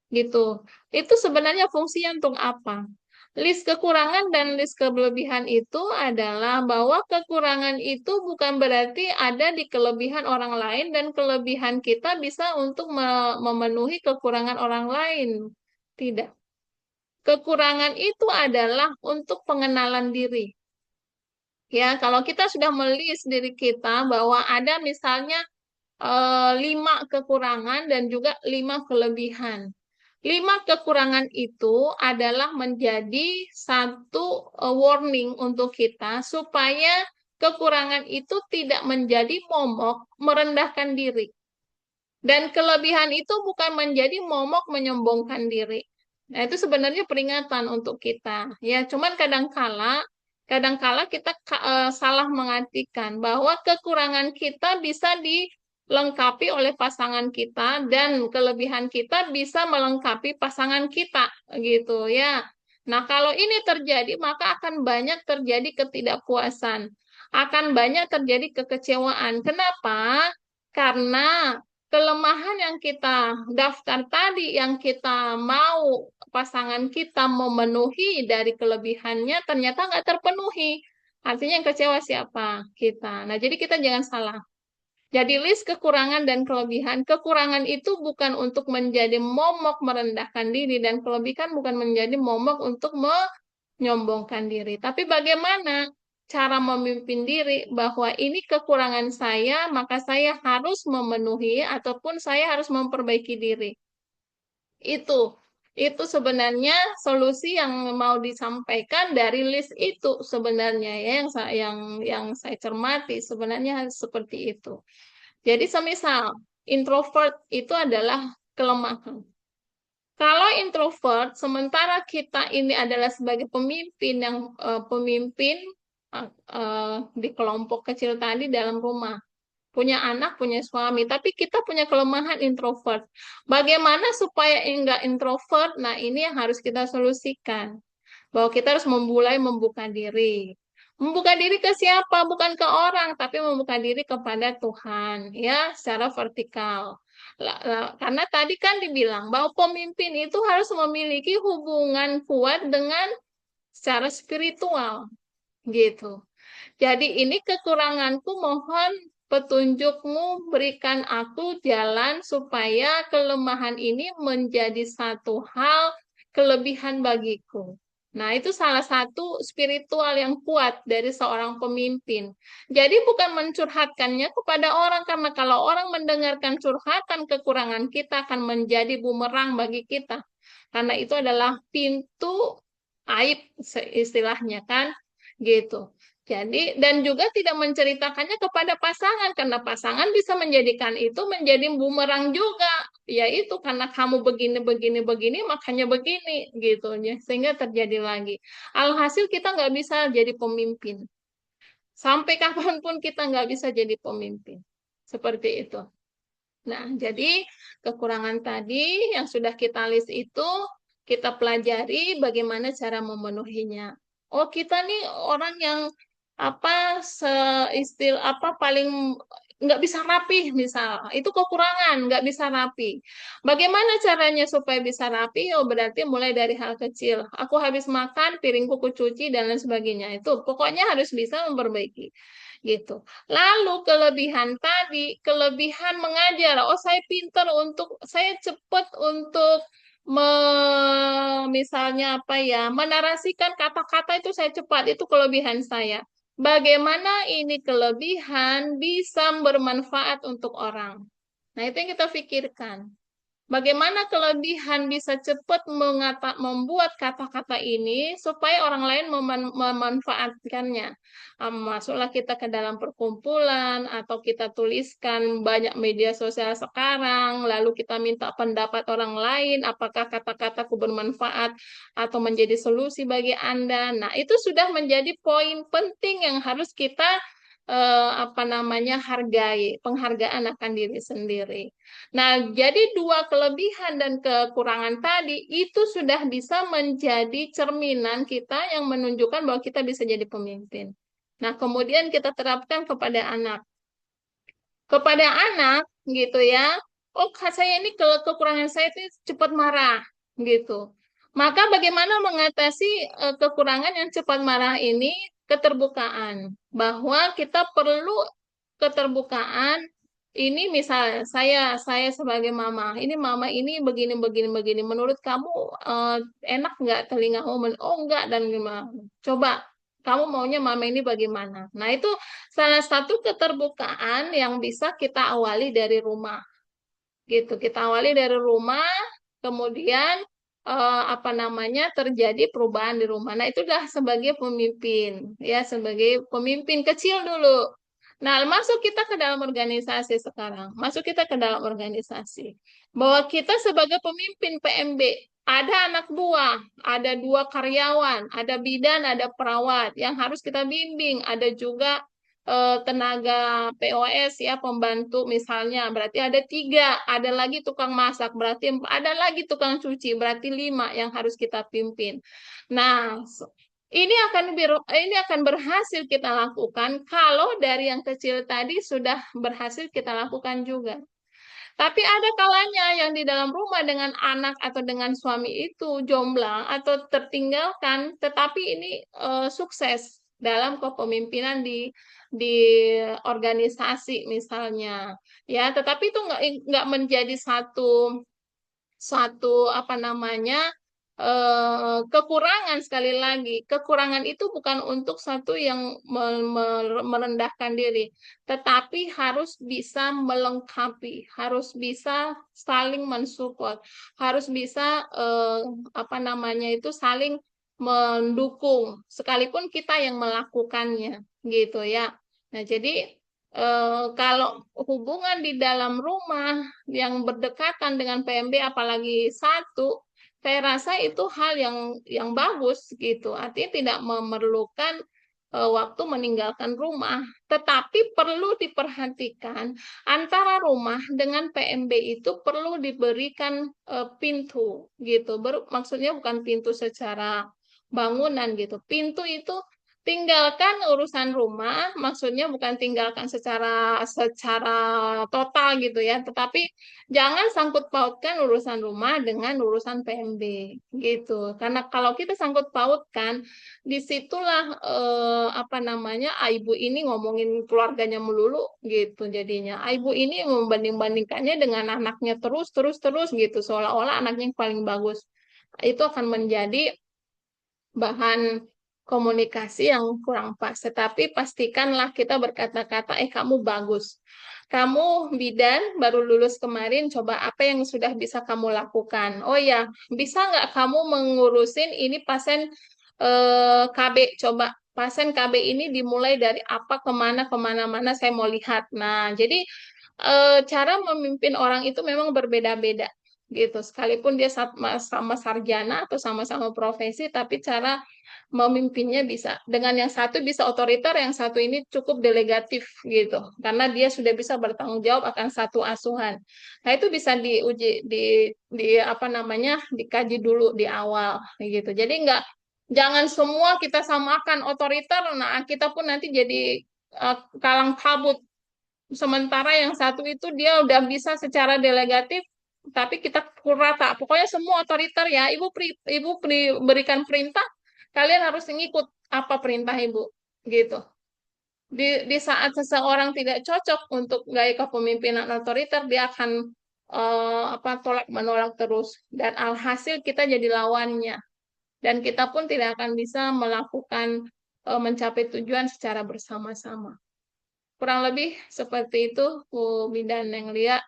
gitu. Itu sebenarnya fungsinya untuk apa? List kekurangan dan list kelebihan itu adalah bahwa kekurangan itu bukan berarti ada di kelebihan orang lain dan kelebihan kita bisa untuk memenuhi kekurangan orang lain. Tidak. Kekurangan itu adalah untuk pengenalan diri. Ya, kalau kita sudah melis diri kita bahwa ada misalnya 5 kekurangan dan juga 5 kelebihan. 5 kekurangan itu adalah menjadi satu warning untuk kita supaya kekurangan itu tidak menjadi momok merendahkan diri. Dan kelebihan itu bukan menjadi momok menyombongkan diri. Nah, itu sebenarnya peringatan untuk kita. Ya, cuman kadangkala kita salah mengartikan bahwa kekurangan kita bisa dilengkapi oleh pasangan kita dan kelebihan kita bisa melengkapi pasangan kita gitu ya. Nah, kalau ini terjadi maka akan banyak terjadi ketidakpuasan. Akan banyak terjadi kekecewaan. Kenapa? Karena kelemahan yang kita daftar tadi, yang kita mau pasangan kita memenuhi dari kelebihannya, ternyata nggak terpenuhi. Artinya yang kecewa siapa? Kita. Nah, jadi kita jangan salah. Jadi list kekurangan dan kelebihan. Kekurangan itu bukan untuk menjadi momok merendahkan diri, dan kelebihan bukan menjadi momok untuk menyombongkan diri. Tapi bagaimana cara memimpin diri bahwa ini kekurangan saya, maka saya harus memenuhi ataupun saya harus memperbaiki diri. Itu sebenarnya solusi yang mau disampaikan dari list itu sebenarnya ya yang saya cermati sebenarnya seperti itu. Jadi semisal introvert itu adalah kelemahan. Kalau introvert, sementara kita ini adalah sebagai pemimpin yang pemimpin di kelompok kecil tadi dalam rumah, punya anak, punya suami, tapi kita punya kelemahan introvert. Bagaimana supaya enggak introvert? Nah, ini yang harus kita solusikan. Bahwa kita harus memulai membuka diri. Membuka diri ke siapa? Bukan ke orang, tapi membuka diri kepada Tuhan, ya, secara vertikal. Karena tadi kan dibilang bahwa pemimpin itu harus memiliki hubungan kuat dengan secara spiritual, gitu. Jadi ini kekuranganku, mohon petunjukmu, berikan aku jalan supaya kelemahan ini menjadi satu hal kelebihan bagiku. Nah, itu salah satu spiritual yang kuat dari seorang pemimpin. Jadi bukan mencurhatkannya kepada orang, karena kalau orang mendengarkan curhatan kekurangan kita akan menjadi bumerang bagi kita. Karena itu adalah pintu aib istilahnya kan, gitu. Jadi dan juga tidak menceritakannya kepada pasangan karena pasangan bisa menjadikan itu menjadi bumerang juga, yaitu karena kamu begini begini begini makanya begini gitu ya, sehingga terjadi lagi. Alhasil kita nggak bisa jadi pemimpin. Sampai kapanpun kita nggak bisa jadi pemimpin. Seperti itu. Nah, jadi kekurangan tadi yang sudah kita list itu kita pelajari bagaimana cara memenuhinya. Oh, kita nih orang yang apa seistil apa paling nggak bisa rapih misal itu kekurangan nggak bisa rapi. Bagaimana caranya supaya bisa rapi? Oh, berarti mulai dari hal kecil. Aku habis makan piringku kucuci dan lain sebagainya. Itu pokoknya harus bisa memperbaiki gitu. Lalu kelebihan tadi, kelebihan mengajar. Oh, saya pintar untuk, saya cepat untuk misalnya apa ya, menarasikan kata-kata itu saya cepat, itu kelebihan saya. Bagaimana ini kelebihan bisa bermanfaat untuk orang. Nah, itu yang kita pikirkan. Bagaimana kelebihan bisa cepat membuat kata-kata ini supaya orang lain memanfaatkannya. Masuklah kita ke dalam perkumpulan atau kita tuliskan banyak media sosial sekarang, lalu kita minta pendapat orang lain, apakah kata-kataku bermanfaat atau menjadi solusi bagi Anda. Nah, itu sudah menjadi poin penting yang harus kita apa namanya hargai, penghargaan akan diri sendiri. Nah, jadi dua kelebihan dan kekurangan tadi itu sudah bisa menjadi cerminan kita yang menunjukkan bahwa kita bisa jadi pemimpin. Nah, kemudian kita terapkan kepada anak. Kepada anak gitu ya. Oh, saya ini kekurangan saya itu cepat marah gitu. Maka bagaimana mengatasi kekurangan yang cepat marah ini? Keterbukaan. Bahwa kita perlu keterbukaan. Ini misalnya saya sebagai mama, ini mama ini begini begini begini. Menurut kamu enak nggak telingamu? Oh enggak dan gimana? Coba kamu maunya mama ini bagaimana? Nah itu salah satu keterbukaan yang bisa kita awali dari rumah, gitu. Kita awali dari rumah, kemudian apa namanya terjadi perubahan di rumah. Nah itu dah sebagai pemimpin, ya sebagai pemimpin kecil dulu. Nah, masuk kita ke dalam organisasi sekarang. Masuk kita ke dalam organisasi. Bahwa kita sebagai pemimpin PMB, ada anak buah, ada 2 karyawan, ada bidan, ada perawat yang harus kita bimbing. Ada juga tenaga POS ya, pembantu misalnya. Berarti ada 3. Ada lagi tukang masak, berarti ada lagi tukang cuci, berarti 5 yang harus kita pimpin. Nah, ini akan berhasil kita lakukan kalau dari yang kecil tadi sudah berhasil kita lakukan juga. Tapi ada kalanya yang di dalam rumah dengan anak atau dengan suami itu jomblang atau tertinggalkan, tetapi ini sukses dalam kepemimpinan di organisasi misalnya, ya. Tetapi itu nggak menjadi satu satu apa namanya kekurangan. Sekali lagi kekurangan itu bukan untuk satu yang merendahkan diri, tetapi harus bisa melengkapi, harus bisa saling mensupport, harus bisa apa namanya itu saling mendukung sekalipun kita yang melakukannya gitu ya. Nah jadi kalau hubungan di dalam rumah yang berdekatan dengan PMB apalagi satu, saya rasa itu hal yang bagus gitu. Artinya tidak memerlukan waktu meninggalkan rumah, tetapi perlu diperhatikan antara rumah dengan PMB itu perlu diberikan pintu gitu. Maksudnya bukan pintu secara bangunan gitu. Pintu itu tinggalkan urusan rumah, maksudnya bukan tinggalkan secara total gitu ya, tetapi jangan sangkut pautkan urusan rumah dengan urusan PMB gitu. Karena kalau kita sangkut pautkan, disitulah apa namanya, ibu ini ngomongin keluarganya melulu gitu jadinya. Ibu ini membanding-bandingkannya dengan anaknya terus gitu, seolah-olah anaknya yang paling bagus. Itu akan menjadi bahan komunikasi yang kurang pas. Tetapi pastikanlah kita berkata-kata, kamu bagus. Kamu bidan baru lulus kemarin, coba apa yang sudah bisa kamu lakukan? Oh ya, bisa nggak kamu mengurusin ini pasien KB? Coba pasien KB ini dimulai dari apa kemana-mana saya mau lihat. Nah, jadi cara memimpin orang itu memang berbeda-beda gitu. Sekalipun dia sama sarjana atau sama-sama profesi, tapi cara memimpinnya bisa. Dengan yang satu bisa otoriter, yang satu ini cukup delegatif gitu. Karena dia sudah bisa bertanggung jawab akan satu asuhan. Nah, itu bisa diuji di apa namanya? Dikaji dulu di awal gitu. Jadi jangan semua kita samakan otoriter, nah kita pun nanti jadi kalang kabut. Sementara yang satu itu dia udah bisa secara delegatif, tapi kita pukul rata. Pokoknya semua otoriter ya. Berikan perintah, kalian harus ngikut apa perintah ibu, gitu. Di saat seseorang tidak cocok untuk gaya kepemimpinan otoriter, dia akan tolak menolak terus, dan alhasil kita jadi lawannya, dan kita pun tidak akan bisa melakukan mencapai tujuan secara bersama-sama. Kurang lebih seperti itu, Bu Bidan yang lihat.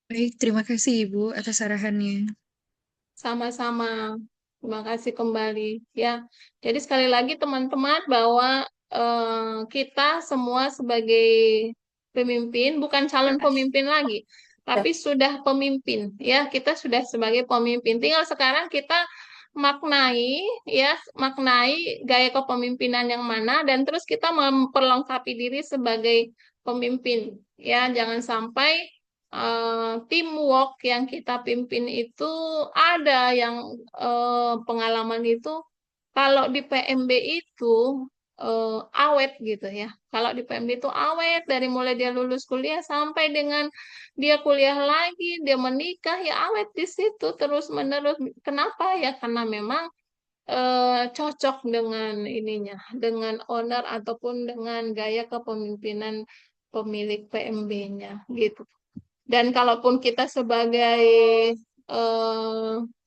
Baik, terima kasih Ibu atas arahannya. Sama-sama. Terima kasih kembali. Ya, jadi sekali lagi teman-teman bahwa kita semua sebagai pemimpin, bukan calon pemimpin lagi, tapi sudah pemimpin. Ya, kita sudah sebagai pemimpin. Tinggal sekarang kita maknai gaya kepemimpinan yang mana, dan terus kita memperlengkapi diri sebagai pemimpin. Ya, jangan sampai teamwork yang kita pimpin itu ada yang pengalaman itu kalau di PMB itu awet gitu ya. Kalau di PMB itu awet dari mulai dia lulus kuliah sampai dengan dia kuliah lagi, dia menikah ya awet di situ terus menerus. Kenapa ya? Karena memang cocok dengan ininya, dengan owner ataupun dengan gaya kepemimpinan pemilik PMB-nya gitu. Dan kalaupun kita sebagai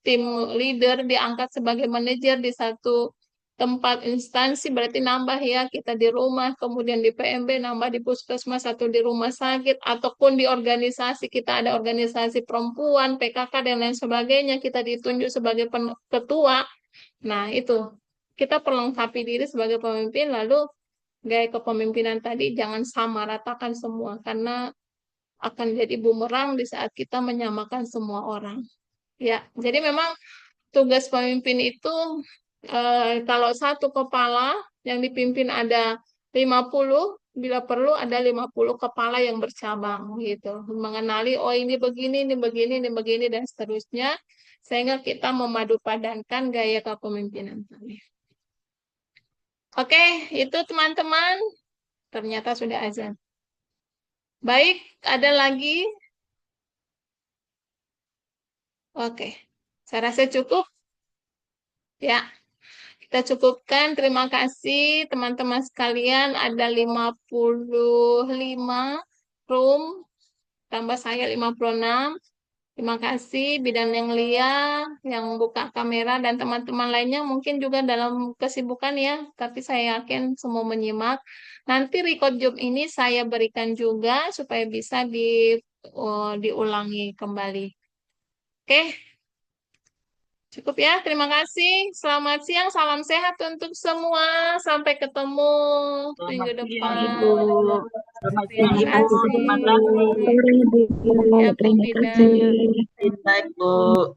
tim leader diangkat sebagai manajer di satu tempat instansi, berarti nambah ya, kita di rumah, kemudian di PMB, nambah di puskesmas, atau di rumah sakit, ataupun di organisasi, kita ada organisasi perempuan, PKK, dan lain sebagainya, kita ditunjuk sebagai ketua. Nah, itu. Kita perlengkapi diri sebagai pemimpin, lalu gaya kepemimpinan tadi jangan sama ratakan semua, karena akan jadi bumerang di saat kita menyamakan semua orang. Ya, jadi memang tugas pemimpin itu kalau satu kepala yang dipimpin ada 50, bila perlu ada 50 kepala yang bercabang gitu. Mengenali oh ini begini, ini begini, ini begini, dan seterusnya, sehingga kita memadupadankan gaya kepemimpinan tadi. Oke, itu teman-teman. Ternyata sudah azan. Baik, ada lagi? Oke, saya rasa cukup. Ya, kita cukupkan. Terima kasih teman-teman sekalian. Ada 55 room, tambah saya 56. Terima kasih Bidan yang Lia yang buka kamera, dan teman-teman lainnya mungkin juga dalam kesibukan ya, tapi saya yakin semua menyimak. Nanti record job ini saya berikan juga supaya bisa diulangi kembali. Oke, cukup ya. Terima kasih. Selamat siang, salam sehat untuk semua. Sampai ketemu minggu depan. Terima kasih. Ya, Bu Terima Bidan. kasih. Baik, Bu.